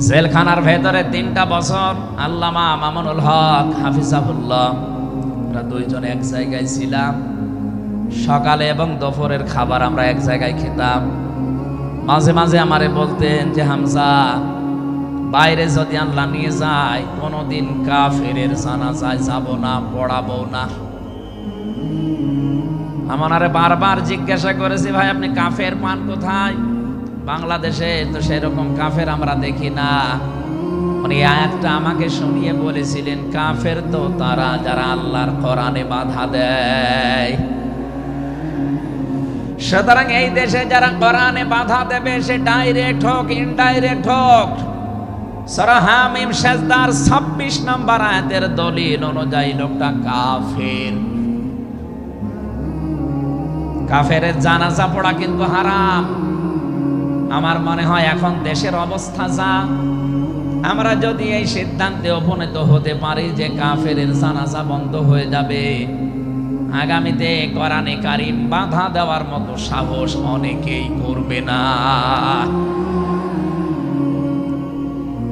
জেলখানার ভেতরে 3টা বছর আল্লামা মামুনুল হক হাফিজাহুল্লাহ আমরা দুইজন এক জায়গায় ছিলাম। সকালে এবং দুপুরের খাবার আমরা এক জায়গায় খেতাম। মাঝে মাঝে আমারে বলতেন যে হামজা, বাইরে যদি আল্লাহ নিয়ে যায় কোনোদিন কাফেরের জানাজায় যাব না, পড়াবো না। আমারে বারবার জিজ্ঞাসা করেছি, ভাই আপনি কাফের পান কোথায়? বাংলাদেশে তো সেরকম কাফের আমরা দেখি না। উনি আয়াতটা আমাকে শুনিয়ে বলেছিলেন, কাফের তো তারা যারা আল্লাহর কোরআনে বাধা দেয়। সুতরাং এই দেশে যারা কোরআনে বাধা দেবে সে ডাইরেক্ট হোক ইনডাইরেক্ট হোক, সূরা হামিম সেজদার 26 নম্বর আয়াতের দলিল অনুযায়ী লোকটা কাফের। কাফেরের জানাজা পড়া কিন্তু হারাম। আমার মনে হয় এখন দেশের অবস্থা যা, আমরা যদি এই সিদ্ধান্তে উপনীত হতে পারি যে কাফেরের জানাজা বন্ধ হয়ে যাবে, আগামীতে কোরআনে কারীম বাধা দেওয়ার মতো সাহস অনেকেই করবে না।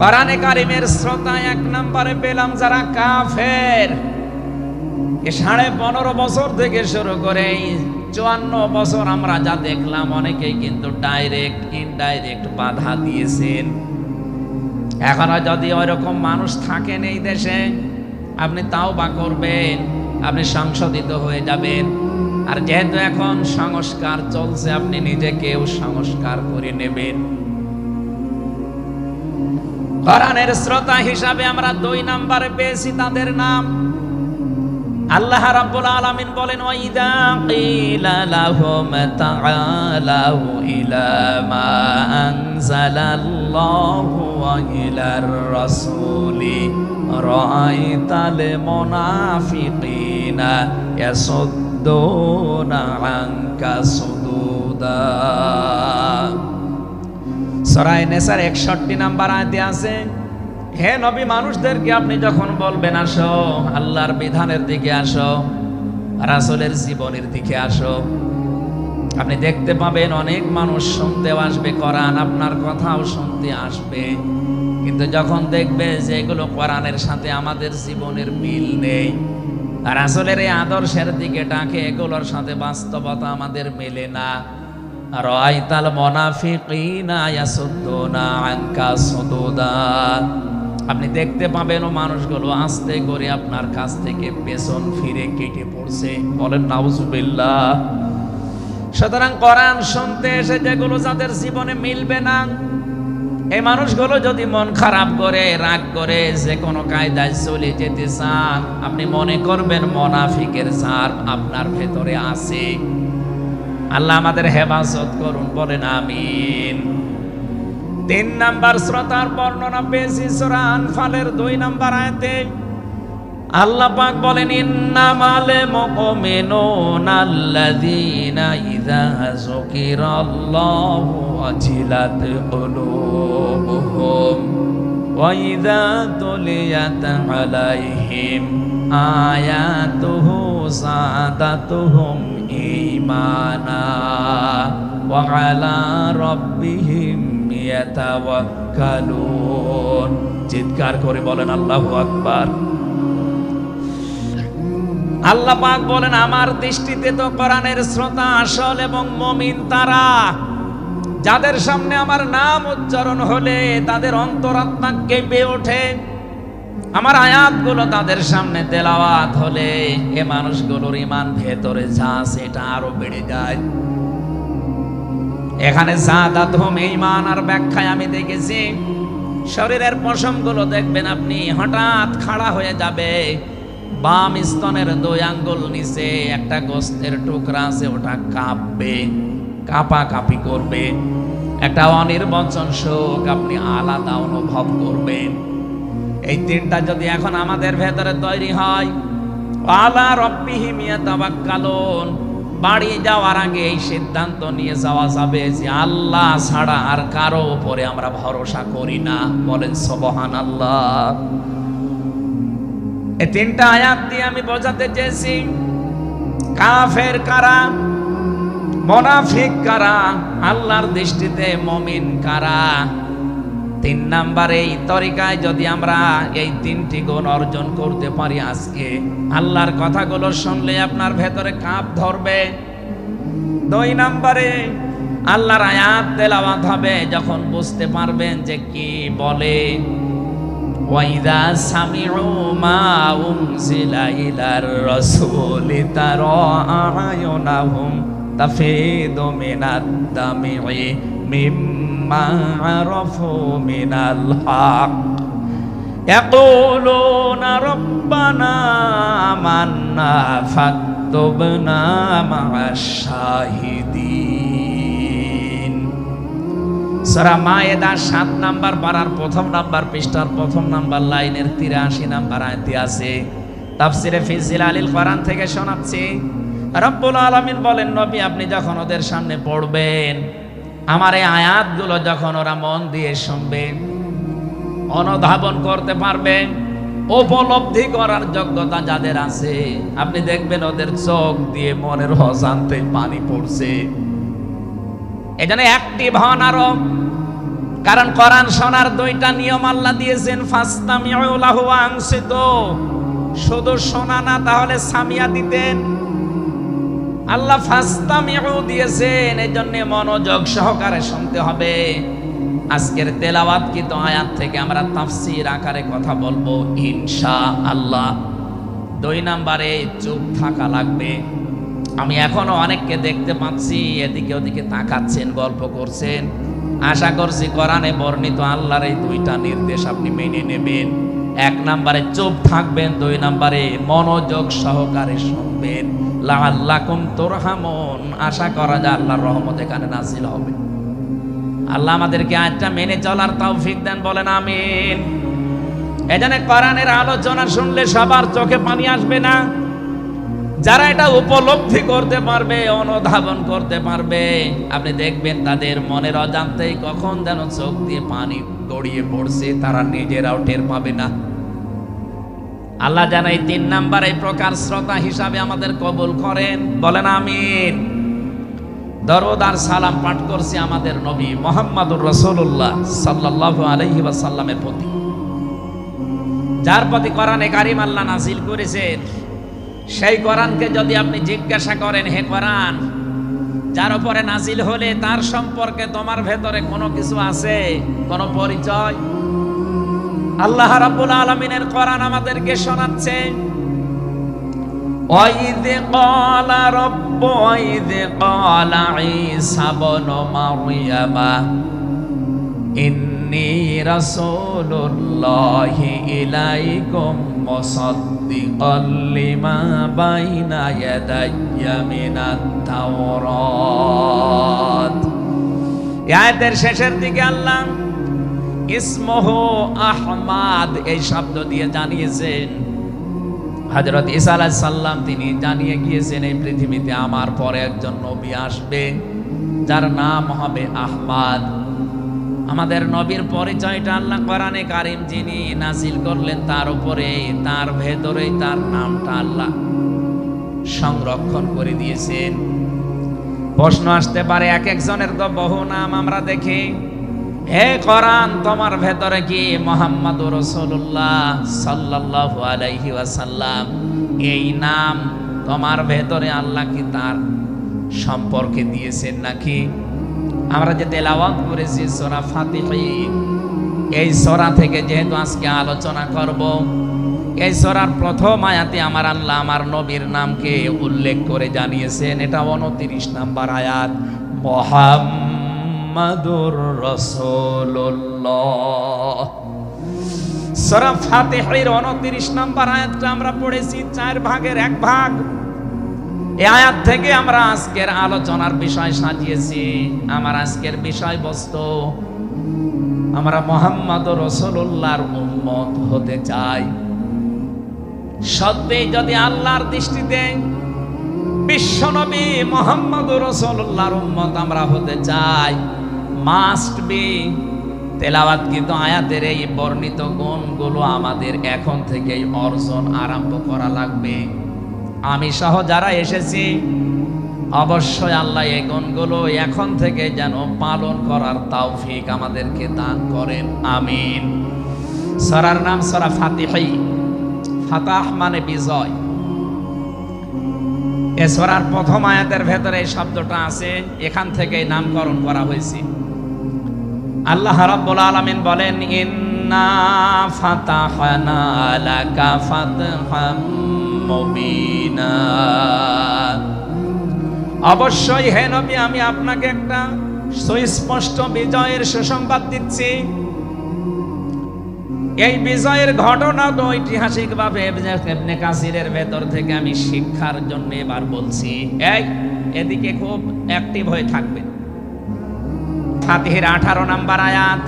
কোরআনে কারীমের শ্রোতা 1 নম্বরে পেলাম যারা কাফের। 15.5 বছর থেকে শুরু করে 54 বছর আমরা যা দেখলাম, অনেকেই কিন্তু ডাইরেক্ট ইনডাইরেক্ট বাধা দিয়েছেন। এখনো যদি ওইরকম মানুষ থাকেন এই দেশে, আপনি তাওবা করবেন, আপনি সংশোধিত হয়ে যাবেন। আর যেহেতু এখন সংস্কার চলছে, আপনি নিজেকেও সংস্কার করে নেবেন। কোরআনের শ্রোতা হিসাবে আমরা 2 নম্বরে পেয়েছি তাদের নাম। আল্লাহ রাব্বুল আলামিন বলেন, ওয়াইদা কিলা লাহুম তাআলাউ ইলা মা আনজালাল্লাহু ওয়া ইলার রাসূলি রাআইতাল মুনাফিকিনা ইয়াসুদ্দুনা আনকা সুদুদা। সূরা নিসার 61 নম্বর আয়াতে আছে, হে নবী, মানুষদেরকে আপনি যখন বলবেন আসো আল্লাহর বিধানের দিকে আসো, রাসূলের জীবনের দিকে আসো, আপনি দেখতে পাবেন অনেক মানুষ শুনতেও আসবে কোরআন, আপনার কথাও শুনতে আসবে। কিন্তু যখন দেখবে যে এগুলো কোরআনের সাথে আমাদের জীবনের মিল নেই, রাসূলের এই আদর্শের দিকে ডাকে, এগুলোর সাথে বাস্তবতা আমাদের মেলে না, রাআইতাল মুনাফিকিনা ইয়াসুদ্দুনা আনকা সুদুদা, আপনি দেখতে পাবেন ও মানুষগুলো আস্তে করে আপনার কাছ থেকে পেছন ফিরে কেটে পড়ছে। বলেন নাউজুবিল্লাহ। সুতরাং কোরআন শুনতে এসে যেগুলো যাদের জীবনে মিলবে না, এই মানুষগুলো যদি মন খারাপ করে, রাগ করে, যে কোনো কায়দায় চলে যেতে চান, আপনি মনে করবেন মুনাফিকের ছাপ আপনার ভেতরে আছে। আল্লাহ আমাদের হেফাজত করুন, বলেন আমিন। 3 নম্বর শ্রোতার বর্ণনা পেয়েছি সূরা আনফালের 2 নম্বর আয়াতে। আল্লাহ পাক বলেন, ইন্নামাল মুমিনুনা আল্লাযীনা ইযা যুকিরাল্লাহু ওয়াজিলাত কুলুবুহুম ওয়া ইযা তুলিয়াত আলাইহিম আয়াতুহু যাদাতুহুম ঈমানা ওয়া আলা রাব্বিহিম ইয়াতাওয়াক্কালুন। চিৎকার করে বলেন আল্লাহু আকবার। আল্লাহ পাক বলেন, আমার দৃষ্টিতে তো কোরআনের শ্রোতা আসল এবং মুমিন তারা, যাদের সামনে আমার নাম উচ্চারণ হলে তাদের অন্তরাত্মা কেঁপে ওঠে, আমার আয়াতগুলো তাদের সামনে তেলাওয়াত হলে এ মানুষগুলোর ঈমান ভেতরে যা আছে এটা আরো বেড়ে যায়। এখানে যাদাতুহুম ঈমান আর ব্যাখ্যায় আমি দেখেছি, শরীরের পশমগুলো দেখবেন আপনি হঠাৎ খাড়া হয়ে যাবে, বাম স্তনের 2 আঙ্গুল নিচে একটা গোস্তের টুকরা আছে, ওটা কাঁপবে, কাঁপাকাঁপি করবে, একটা অনির্বচন শোক আপনি আলাদা অনুভব করবেন। এই 3টা যদি এখন আমাদের ভেতরে তৈরি হয়, আলা রাব্বিহিম ইয়াতাওয়াক্কালুন, বাড়ি যাওয়ার আগে এই সিদ্ধান্ত নিয়ে যাওয়া যাবে যে আল্লাহ ছাড়া আর কারো উপরে আমরা ভরসা করি না। বলেন সুবহানাল্লাহ। এই 3টা আয়াত দিয়ে আমি বোঝাতে চেয়েছি কাফের কারা, মুনাফিক কারা, আল্লাহর দৃষ্টিতে মুমিন কারা। তিন নাম্বারে এই তরিকায় যদি আমরা এই তিনটি গুণ অর্জন করতে পারি, আজকে আল্লাহর কথাগুলো শুনলে আপনার ভেতরে কাঁপ ধরবে। দুই নাম্বারে আল্লাহর আয়াত তেলাওয়াত হবে, যখন বুঝতে পারবেন যে কি বলে। ওয়াইদা সামিউ মা উনজিলা ইলার রাসূলি তারা আ'য়ুনাহুম তাফিদু মিনাদ দামি'i মিম্মা আরাফু মিনাল হক ইয়াকুলুনা রাব্বানা আমান্না ফাকতুবনা মা'আশ শাহিদিন। সূরা মায়েদা ৭ নাম্বার পারার ১ম নাম্বার পৃষ্ঠার ১ম নাম্বার লাইনের ৮৩ নাম্বার আয়াতে আছে। তাফসিরে ফি জিলালিল কোরআন থেকে শোনাচ্ছি। রব্বুল আলামিন বলেন, নবী আপনি যখন ওদের সামনে পড়বেন, আমার এই আয়াতগুলো যখন ওরা মন দিয়ে শুনবে, অনুধাবন করতে পারবে, উপলব্ধি করার যোগ্যতা যাদের আছে, আপনি দেখবেন ওদের চোখ দিয়ে মনের অজান্তে পানি পড়ছে। এজন্য অ্যাক্টিভ হন আরো, কারণ কোরআন শোনার দুইটা নিয়ম আল্লাহ দিয়েছেন। ফাসতামিউ লাহু ওয়া আনসিতু, শুধু শোনা না, তাহলে সামিয়া দিতেন। আল্লাহ ফাসতামিউ দিয়েছেন, এজন্য মনোযোগ সহকারে শুনতে হবে। আজকের তেলাওয়াতকৃত আয়াত থেকে আমরা তাফসীর আকারে কথা বলবো ইনশাআল্লাহ। দুই নাম্বারে চুপ থাকা লাগবে। আমি এখনো অনেককে দেখতে পাচ্ছি এদিকে ওদিকে তাকাচ্ছেন, গল্প করছেন। আশা করছি কোরআনে বর্ণিত আল্লাহর এই দুইটা নির্দেশ আপনি মেনে নেবেন। এক নাম্বারে চুপ থাকবেন, দুই নাম্বারে মনোযোগ সহকারে শুনবেন। লাআল্লাকুম তুরহামুন, আশা করা যায় আল্লাহর রহমত এখানে নাযিল হবে। আল্লাহ আমাদেরকে আয়াতটা মেনে চলার তৌফিক দেন, বলেন আমিন। এজন্য কোরআনের আলোচনা শুনলে সবার চোখে পানি আসবে না। যারা এটা উপলব্ধি করতে পারবে, অনুধাবন করতে পারবে, আপনি দেখবেন তাদের মনের অজান্তেই কখন যেন চোখ দিয়ে পানি গড়িয়ে পড়ছে, তারা নিজেরাও টের পাবে না। আল্লাহ যেন এই ৩ নাম্বার এই প্রকার শ্রোতা হিসাবে আমাদের কবুল করেন, বলেন আমিন। দরুদ আর সালাম পাঠ করছি আমাদের নবী মুহাম্মদুর রাসূলুল্লাহ সাল্লাল্লাহু আলাইহি ওয়াসাল্লামের প্রতি, যার প্রতি কোরআনে কারীম আল্লাহ নাযিল করেছেন। সেই কোরআনকে যদি আপনি জিজ্ঞাসা করেন, হে কোরআন, যার উপরে নাযিল হলে তার সম্পর্কে তোমার ভেতরে কোনো কিছু আছে, কোনো পরিচয়? আল্লাহ রাব্বুল আলামিনের কোরআন আমাদেরকে শোনাচ্ছে, وَإِذْ قَالَ رَبُّ وَإِذْ قَالَ عِيسَى ابْنُ مَرْيَمَ إِنِّي رَسُولُ اللَّهِ إِلَيْكُمْ مُصَدِّقًا لِمَا بَيْنَ يَدَيَّ مِنَ التَّوْرَاةِ। আয়াতের শেষের দিকে আল্লাহ ইসমুহু আহমাদ এই শব্দ দিয়ে জানিয়েছেন, হযরত ঈসা আলাইহিস সালাম তিনি জানিয়ে গিয়েছেন এই পৃথিবীতে আমার পরে একজন নবী আসবে যার নাম হবে আহমদ। আমাদের নবীর পরিচয়টা আল্লাহ কোরআনে কারীম যিনি নাযিল করলেন তার উপরে, তার ভেতরেই তার নামটা আল্লাহ সংরক্ষণ করে দিয়েছেন। প্রশ্ন আসতে পারে, এক একজনের তো বহু নাম আমরা দেখি। হে কোরআন, তোমার ভেতরে কি মুহাম্মদুর রাসূলুল্লাহ সাল্লাল্লাহু আলাইহি ওয়াসাল্লাম এই নাম তোমার ভেতরে আল্লাহ কি তার সম্পর্কে দিয়েছেন নাকি? আমরা যে তেলাওয়াত করেছি সূরা ফাতিহা, এই সূরা থেকে যেহেতু আজকে আলোচনা করব, এই সূরার প্রথম আয়াতে আমার আল্লাহ আমার নবীর নামকে উল্লেখ করে জানিয়েছেন। এটা ২৯ নাম্বার আয়াত, মুহাম্মাদুর রাসূলুল্লাহ। সূরা ফাতিহার ২৯ নাম্বার আয়াতটা আমরা পড়েছি ৪ ভাগের ১ ভাগ। এই আয়াত থেকে আমরা আজকের আলোচনার বিষয় সাজিয়েছি। আমার আজকের বিষয়বস্তু, আমরা মুহাম্মাদুর রাসূলুল্লাহর উম্মত হতে চাই। সত্যি যদি আল্লাহর দৃষ্টিতে বিশ্বনবী মুহাম্মাদুর রাসূলুল্লাহর উম্মত আমরা হতে চাই, মাস্ট বি তেলাওয়াতকৃত আয়াতের এই বর্ণিত গুণগুলো আমাদের এখন থেকেই অর্জন আরম্ভ করা লাগবে। আমি সহ যারা এসেছি অবশ্যই আল্লাহ এই গুণগুলো এখন থেকে যেন পালন করার তৌফিক আমাদেরকে দান করেন, আমিন। সূরার নাম সূরা ফাতিহা। ফাতাহ মানে বিজয়। এই সূরার প্রথম আয়াতের ভেতরে এই শব্দটা আছে, এখান থেকে নামকরণ করা হয়েছে। আল্লাহ রাব্বুল আলামিন বলেন, ইন্না ফাতাহনা লাকা ফাতহাম মুবিনা। অবশ্যই হে নবী, আমি আপনাকে একটা সুস্পষ্ট বিজয়ের সুসংবাদ দিচ্ছি। এই বিজয়ের ঘটনা তো ঐতিহাসিকভাবে ইবনে কাসিরের ভেতর থেকে আমি শিক্ষার জন্য এবার বলছি। এদিকে খুব অ্যাক্টিভ হয়ে থাকবেন। ফাতিহার 18 নম্বর আয়াত।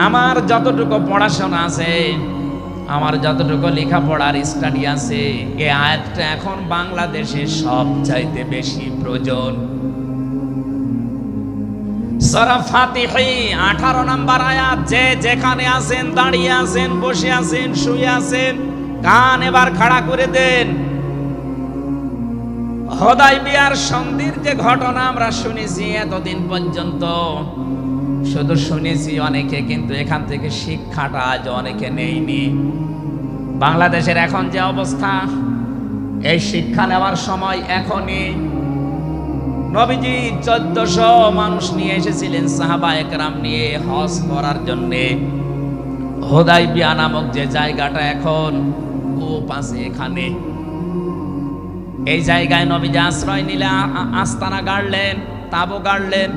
আমার যতটুকু পড়াশোনা আছে, আমার যতটুকু লেখাপড়ার স্টাডি আছে, এই আয়াতটা এখন বাংলাদেশে সবচাইতে বেশি প্রয়োজন। সূরা ফাতিহা 18 নম্বর আয়াত। যে যেখানে আছেন, দাঁড়িয়ে আছেন, বসে আছেন, শুয়ে আছেন, কান এবার খাড়া করে দেন। হুদায়বিয়ার সন্ধির যে ঘটনা আমরা শুনেছি এতদিন পর্যন্ত, শুধু শুনেছি অনেকে, কিন্তু এখান থেকে শিক্ষাটা আজ অনেকে নেয়নি। বাংলাদেশের এখন যে অবস্থা, এই শিক্ষা নেওয়ার সময় এখনই। নবীজি 1400 মানুষ নিয়ে এসেছিলেন সাহাবায়ে কেরাম নিয়ে হজ করার জন্যে। হুদায়বিয়া নামক যে জায়গাটা এখন কূপ আছে, এখানে এই জায়গায় নবীজি আশ্রয় নিলে আস্তানা গাড়লেন, তাঁবু গাড়লেন।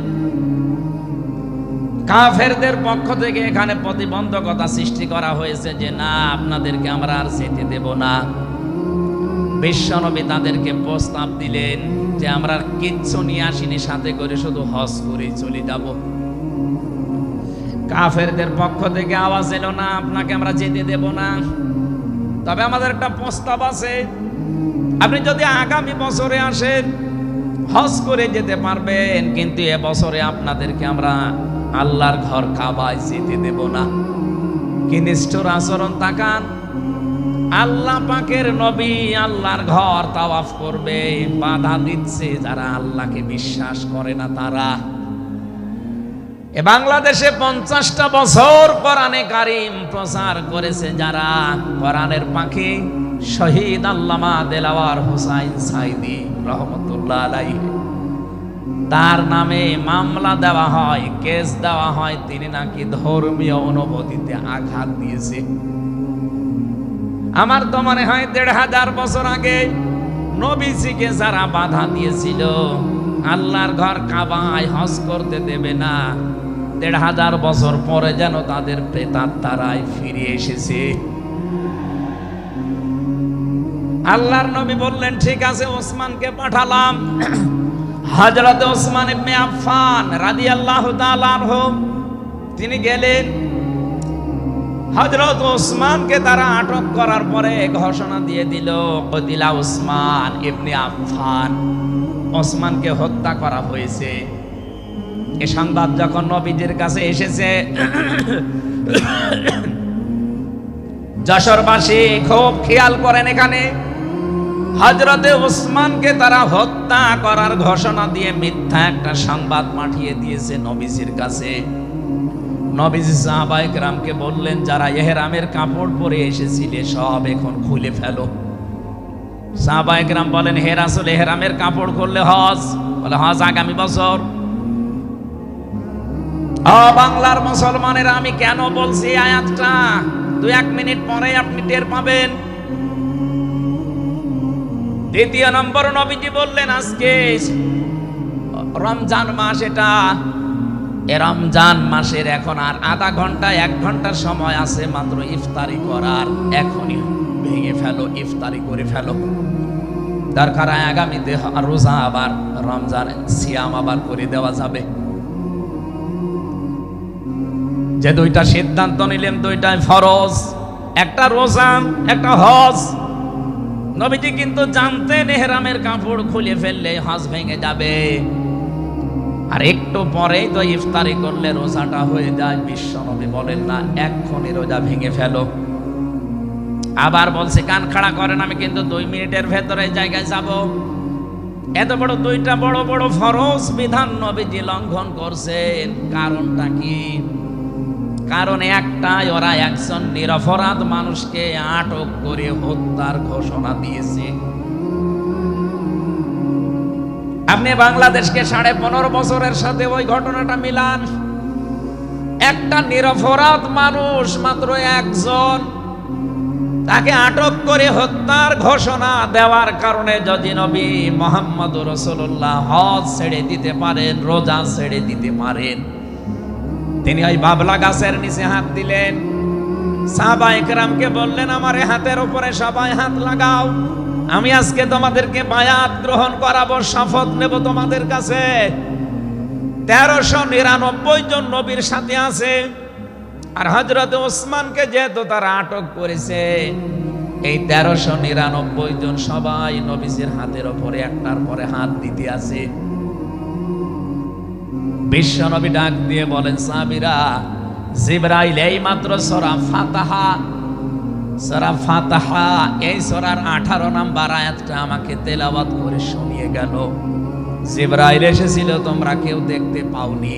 কাফেরদের পক্ষ থেকে এখানে প্রতিবন্ধকতা সৃষ্টি করা হয়েছে যে না, আপনাদেরকে আমরা আর যেতে দেব না। বিশ্বনবী তাদেরকে প্রস্তাব দিলেন যে আমরা কিচ্ছু নিয়ে আসিনি, সাথে করে শুধু হজ করেই চলে যাব। কাফেরদের পক্ষ থেকে আওয়াজ এলো, না, আপনাকে আমরা যেতে দেব না, তবে আমাদের একটা প্রস্তাব আছে। আপনি যদি আগামী বছরে আসেন, হজ করে যেতে পারবেন, কিন্তু এবছরে আপনাদেরকে আমরা আল্লাহর ঘর কাবায় যেতে দেব না। কি নিষ্ঠুর আচরণ তাকান! আল্লাহ পাকের নবী আল্লাহর ঘর তাওয়াফ করবে, বাধা দিচ্ছে যারা আল্লাহকে বিশ্বাস করে না তারা। এ বাংলাদেশে 50টা বছর কোরআনে কারীম প্রচার করেছে যারা, কোরআনের পাখি শহীদ আল্লামা দেলাওয়ার হোসাইন সাইদি রহমতুল্লাহ আলাইহি, তার নামে মামলা দেওয়া হয়, কেস দেওয়া হয়, তিনি নাকি ধর্মীয় অনুভূতিতে আঘাত দিয়েছে। আমার তো মনে হয় 1500 বছর আগে নবীজিকে যারা বাধা দিয়েছিল আল্লাহর ঘর কাবায় হজ করতে দেবে না, 1500 বছর পরে যেন তাদের প্রেতাত্মারাই ফিরে এসেছে। আল্লাহর নবী বললেন, ঠিক আছে, ওসমানকে পাঠালাম। হযরত ওসমান ইবনে আফফান রাদিয়াল্লাহু তাআলা আনহু তিনি গেলেন। হযরত ওসমানকে তারা আটক করার পরে ঘোষণা দিয়ে দিল, কতিলা ওসমান ইবনে আফফান, ওসমানকে হত্যা করা হয়েছে। এই সংবাদ যখন নবীজির কাছে এসেছে, যশোরবাসী খুব খেয়াল করেন, এখানে হযরতে ওসমানকে তারা হত্যা করার ঘোষণা দিয়ে মিথ্যা একটা সংবাদ পাঠিয়ে দিয়েছে নবীজির কাছে। নবীজি সাহাবায়ে কেরামকে বললেন, যারা ইহরামের কাপড় পরে এসেছিলে সব এখন খুলে ফেলো। সাহাবায়ে কেরাম বলেন, হে রাসূল, ইহরামের কাপড় খুললে হজ? বলে, হজ আগামী বছর। বাংলার মুসলমানেরা, আমি কেন বলছি আয়াতটা 2-1 মিনিট পরে আপনি টের পাবেন। দ্বিতীয় নম্বর, নবীজি বললেন, আজকে রমজান মাস, এটা এ রমজান মাসের এখন আর আধা ঘন্টা 1 ঘন্টার সময় আছে মাত্র ইফতারি করার, এখনই ভেঙে ফেলো, ইফতারি করে ফেলো। দরকার আগামীতে রোজা, আবার রমজান সিয়াম আবার করে দেওয়া যাবে। যে দুইটা সিদ্ধান্ত নিলেন, দুইটাই ফরজ, একটা রোজা, একটা হজ। নবীজি কিন্তু জানতেন ইহরামের কাপড় খুলে ফেললে হজ ভেঙে যাবে, আর একটু পরেই তো ইফতারি করলে রোজাটা হয়ে যায়। বিশ্বনবী বলেন না, এক্ষুনি রোজা ভেঙে ফেলো। আবার বলছে, কান খাড়া করেন, আমি কিন্তু 2 মিনিটের ভেতরে জায়গায় যাব। এত বড় দুইটা বড় বড় ফরজ বিধান নবীজি লঙ্ঘন করছেন, কারণটা কি? কারণ একটাই, ওরা একজন নিরপরাধ মানুষকে আটক করে হত্যার ঘোষণা দিয়েছে। আপনি বাংলাদেশকে 15.5 বছরের সাথে ওই ঘটনাটা মিলান। একটা নিরপরাধ মানুষ, মাত্র একজন, তাকে আটক করে হত্যার ঘোষণা দেওয়ার কারণে যদি নবী মুহাম্মদ রাসূলুল্লাহ হজ ছেড়ে দিতে পারেন, রোজা ছেড়ে দিতে পারেন, তিনি ওই বাবলা গাছের নিচে হাত দিলেন, সাহাবায়ে কেরামকে বললেন আমার হাতের উপরে সবাই হাত লাগাও, আমি আজকে তোমাদেরকে বায়াত গ্রহণ করাবো, শপথ নেব তোমাদের কাছে। 1399 জন নবীর সাথে আছে। আর হযরত ওসমানকে যেহেতু তারা আটক করেছে, এই 1399 জন সবাই নবীজির হাতের উপরে একটার পরে হাত দিতে আছে। বিশ্ব নবী ডাক দিয়ে বলেন, সাহাবীরা, জিবরাইল এই মাত্র সূরা ফাতিহা এই সূরার 18 নম্বর আয়াতটা আমাকে তেলাওয়াত করে শুনিয়ে গেল। জিবরাইল এসেছিল, তোমরা কেউ দেখতে পাওনি।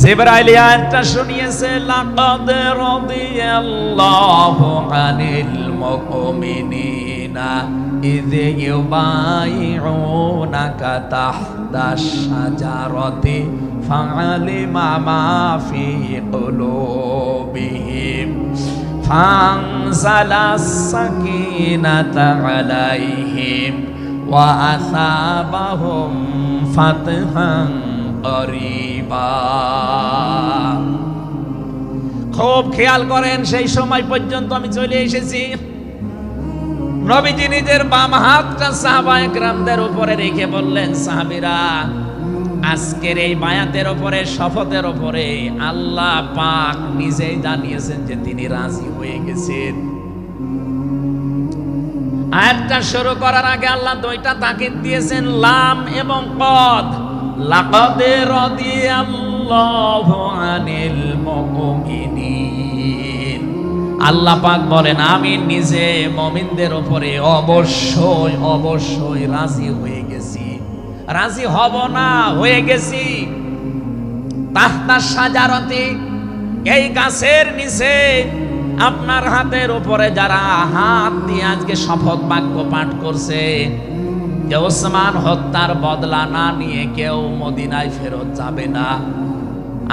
জিবরাইল আয়াতটা শুনিয়েছে, লাকাদ রাদিয়াল্লাহু আনিল মুমিনিনা ইয ইউবাইউনাকা তাহতাশ শাজারাতি ফাআলিমা মা ফি কুলুবিহিম ফানজালাস সাকিনাতা আলাইহিম ওয়া আসাবাহুম ফাতহান করিবা। খুব খেয়াল করেন, সেই সময় পর্যন্ত আমি চলে এসেছি। নবীজি নিজের বাম হাতটা সাহাবায়ে কেরামদের উপরে রেখে বললেন, সাহাবীরা, আজকের এই বায়াতের উপরে, শপথের উপরে আল্লাহ পাক নিজেই জানিয়েছেন যে তিনি রাজি হয়ে গেছেন। আয়াতটা শুরু করার আগে আল্লাহ দুইটা তাকিদ দিয়েছেন, লাম এবং কদ। লাকাদ রাদিয়াল্লাহু আনিল মুমিনিন। আল্লাহ পাক বলেন, আমি নিজে মুমিনদের উপরে অবশ্যই অবশ্যই রাজি হয়ে গেছি। রাজি হব না, হয়ে গেছি। তাহতা শাজারাতি, এই গাছের নিচে আপনার হাতের উপরে যারা হাত দিয়ে আজকে শপথ বাক্য পাঠ করছে যে ওসমান হত্যার বদলা না নিয়ে কেউ মদিনায় ফেরত যাবে না,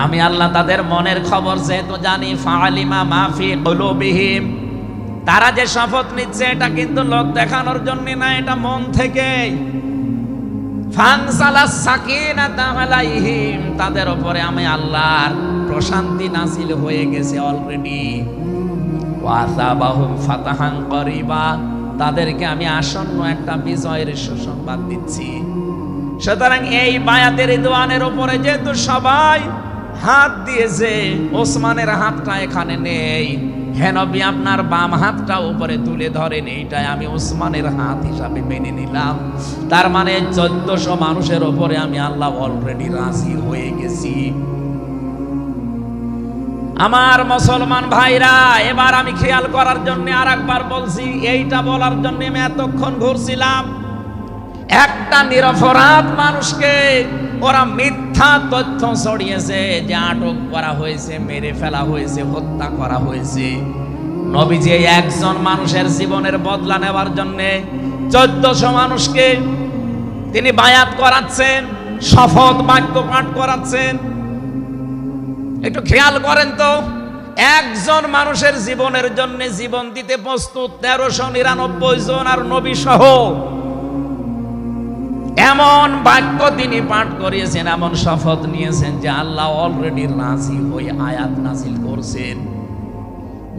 আমি আল্লাহ তাদের মনের খবর যেহেতু জানি, ফাআলিমা মা ফি কুলুবিহিম, তারা যে শপথ নিচ্ছে এটা কিন্তু লোক দেখানোর জন্য না, এটা মন থেকে। ফানসালাস সাকিনাতা আলাইহিম, তাদের উপরে আমি আল্লাহর প্রশান্তি নাযিল হয়ে গেছে অলরেডি। ওয়া আসাবাহুম ফাতাহান করিবা, তাদেরকে আমি আসন্ন একটা বিজয়ের সুসংবাদ দিচ্ছি। সুতরাং এই বায়াতের রিদওয়ানের উপরে যেহেতু সবাই হাত দিয়েছে, ওসমানের হাতটা এখানে নেই, হে নবী আপনার বাম হাতটা উপরে তুলে ধরেন, এইটাই আমি ওসমানের হাত হিসাবে মেনে নিলাম। তার মানে 1400 মানুষের উপরে আমি আল্লাহ অলরেডি রাজি হয়ে গেছি। আমার মুসলমান ভাইরা, এবার আমি খেয়াল করার জন্য আর একবার বলছি, এইটা বলার জন্য আমি এতক্ষণ ঘুরছিলাম। একটা নিরপরাধ মানুষকে ওরা মিথ্যা তথ্য ছড়িয়েছে যে আটক করা হয়েছে, মেরে ফেলা হয়েছে, হত্যা করা হয়েছে। নবীজি একজন মানুষের জীবনের বদলা নেওয়ার জন্য 1400 মানুষকে তিনি বায়াত করাচ্ছেন, শপথ বাক্য পাঠ করাচ্ছেন। একটু খেয়াল করেন তো, একজন মানুষের জীবনের জন্য জীবন দিতে প্রস্তুত 1399 জন, আর নবী সহ। এমন বাক্য তিনি পাঠ করিয়েছেন, এমন শপথ নিয়েছেন যে আল্লাহ অলরেডি রাজি হয়ে আয়াত নাজিল করছেন।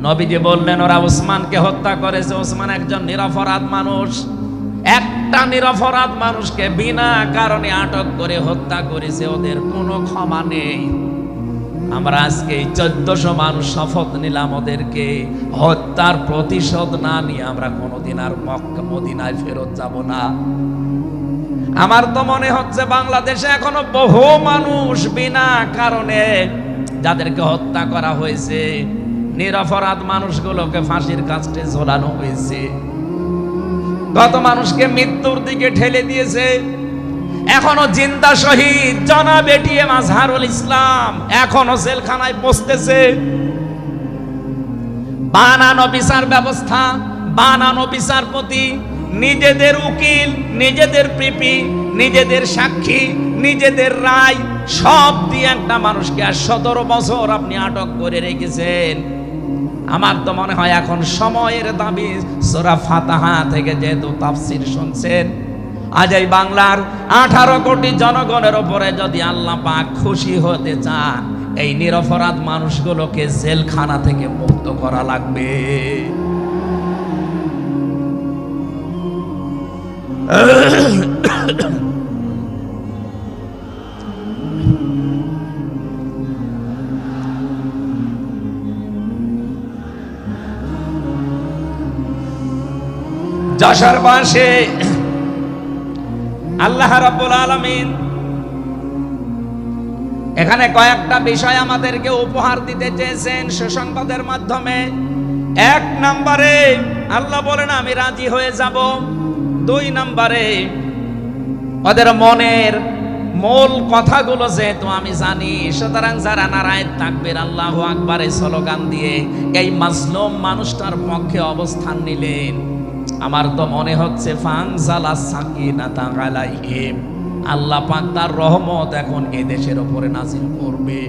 নবীজি বললেন ওরা ওসমানকে হত্যা করেছে, ওসমান একজন নিরপরাধ মানুষ। একটা নিরপরাধ মানুষকে বিনা কারণে আটক করে হত্যা করেছে, ওদের কোনো ক্ষমা নেই। আমরা আজকে 1400 মানুষ শপথ নিলাম, ওদেরকে হত্যার প্রতিশোধ না নিয়ে আমরা কোনোদিন আর মক্কা মদিনায় ফেরত যাব না। আমার তো মনে হচ্ছে বাংলাদেশে এখনো বহু মানুষ বিনা কারণে যাদেরকে হত্যা করা হয়েছে, নিরপরাধ মানুষগুলোকে ফাঁসির কাস্টে ঝোলানো হয়েছে, কত মানুষকে মৃত্যুর দিকে ঠেলে দিয়েছে, এখনো জিন্দা শহীদ জনাব এটিএম আজহারুল ইসলাম এখনো জেলখানায় পচতেছে। বানানো বিচার ব্যবস্থা, বানানো বিচারপতি, নিজেদের উকিল, নিজেদের পিপি, নিজেদের সাক্ষী, নিজেদের রায় সব দিয়ে একটা মানুষকে আর 17 বছর আপনি আটক করে রেখেছেন। আমার তো মনে হয় এখন সময়ের দাবি। সূরা ফাতিহা থেকে যেহেতু তাফসীর শুনছেন, আজ এই বাংলার 18 কোটি জনগণের উপরে যদি আল্লাহ পাক খুশি হতে চান, এই নিরপরাধ মানুষগুলোকে জেলখানা থেকে মুক্ত করা লাগবে। যশোর পাশে আল্লাহ রাব্বুল আলামিন এখানে কয়েকটা বিষয় আমাদেরকে উপহার দিতে চেয়েছেন সুসংবাদের মাধ্যমে। 1 নম্বরে আল্লাহ বলেন আমি রাজি হয়ে যাব। 2 নম্বরে ওদের মনের মূল কথাগুলো যেহেতু আমি জানি, সুতরাং যারা নারায়ে তাকবীর আল্লাহু আকবার স্লোগান দিয়ে এই মাজলুম মানুষটার পক্ষে অবস্থান নিলেন, আমার তো মনে হচ্ছে ফানজালা সাকিনাতা আলাইহিম, আল্লাহ পাক তার রহমত এখন এই দেশের উপরে নাযিল করবে।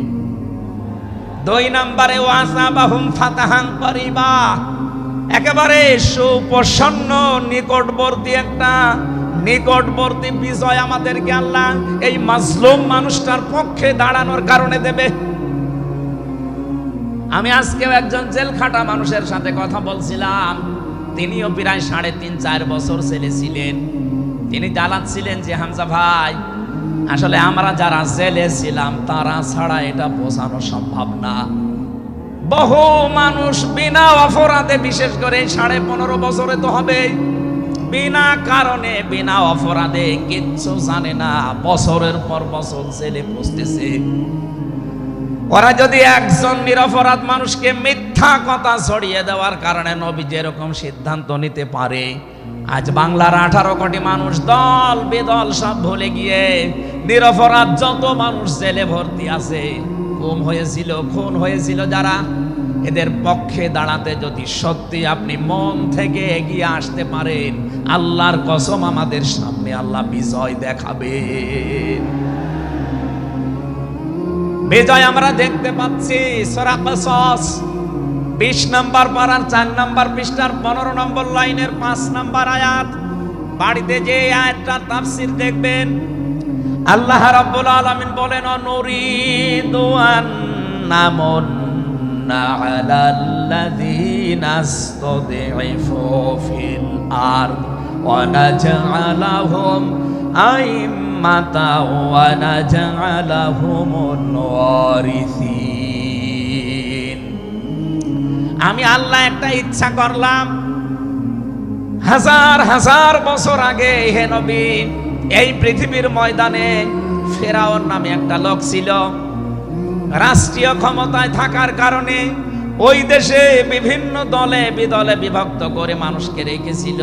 2 নম্বরে ওয়াসাবাহুম ফাতাহান করিবা, একেবারে সুপ্রসন্ন নিকটবর্তী বিজয় আমাদেরকে আল্লাহ এই মাজলুম মানুষটার পক্ষে দাঁড়ানোর কারণে দেবে। আমি আজকেও একজন জেলখাটা মানুষের সাথে কথা বলছিলাম, তিনিও প্রায় 3.5-4 বছর জেলে ছিলেন। তিনি জানাচ্ছিলেন যে হামজা ভাই, আসলে আমরা যারা জেলে ছিলাম তারা ছাড়া এটা বোঝানো সম্ভব না। বহু মানুষ বিনা অপরাধে, বিশেষ করে 15.5 বছরে তো হবে, বিনা কারণে বিনা অপরাধে কিচ্ছু জানে না, বছরের পর বছর জেলে বসতেছে। ওরা যদি একজন নিরপরাধ মানুষকে মিথ্যা কথা ছড়িয়ে দেওয়ার কারণে নবী যেরকম সিদ্ধান্ত নিতে পারে, আজ বাংলার 18 কোটি মানুষ দল বেদল সব ভুলে গিয়ে নিরপরাধ যত মানুষ জেলে ভর্তি আছে, গুম হয়েছিল, খুন হয়েছিল যারা, এদের পক্ষে দাঁড়াতে যদি সত্যি আপনি মন থেকে এগিয়ে আসতে পারেন, আল্লাহর কসম আমাদের সামনে আল্লাহ বিজয় দেখাবেন। বিজয় আমরা দেখতে পাচ্ছি সূরা কসস 20 নম্বর পারার 4 নম্বর পৃষ্ঠার 15 নম্বর লাইনের 5 নম্বর আয়াত। বাড়িতে যে আয়াতটা তাফসীর দেখবেন, আল্লাহ রাব্বুল আলামিন বলেন নুরিদু আন্নামুন্না আলাল্লাযীনা ইসতাদঈফু ফিল আরদ ওয়া নাজআলাহুম আইম্মাতাও ওয়া নাজআলাহুমুল ওয়ারিসিন। আমি আল্লাহ একটা ইচ্ছা করলাম, হাজার হাজার বছর আগে হে নবী, এই পৃথিবীর ময়দানে ফেরাউন নামে একটা লোক ছিল। রাষ্ট্রীয় ক্ষমতায় থাকার কারণে ওই দেশে বিভিন্ন দলে বিদলে বিভক্ত করে মানুষকে রেখেছিল,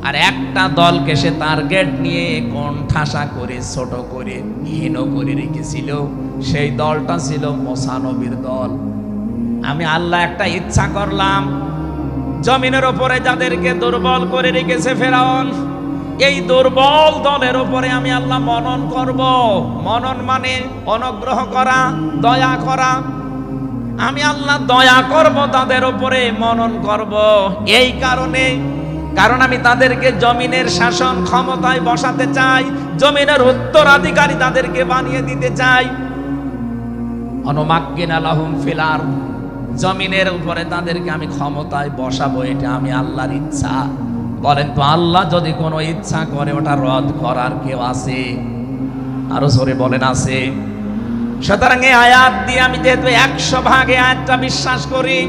আর একটা দলকে সে টার্গেট নিয়ে কোণঠাসা করে, ছোট করে, হীন করে রেখেছিল। সেই দলটা ছিল মুসা নবীর দল। আমি আল্লাহ একটা ইচ্ছা করলাম, জমিনের উপরে যাদেরকে দুর্বল করে রেখেছে ফেরাউন, এই দুর্বল দলের উপরে আমি আল্লাহ মনন করব। মনন মানে অনুগ্রহ করা, দয়া করা। আমি আল্লাহ দয়া করব তাদের উপরে, মনন করব। এই কারণ আমি তাদেরকে জমিনের শাসন ক্ষমতায় বসাতে চাই, জমিনের উত্তরাধিকারী তাদেরকে বানিয়ে দিতে চাই। অনুমাক্কিনা লাহুম ফিল আরদ, জমিনের উপরে তাদেরকে আমি ক্ষমতায় বসাবো, এটা আমি আল্লাহর ইচ্ছা। বলেন তো আল্লাহ যদি কোনো ইচ্ছা করে ওটা রদ করার কেউ আছে? আরো জোরে বলেন আছে? সুতরাং এই আয়াত দিয়ে আমি যেহেতু 100 ভাগে আয়াতটা বিশ্বাস করি,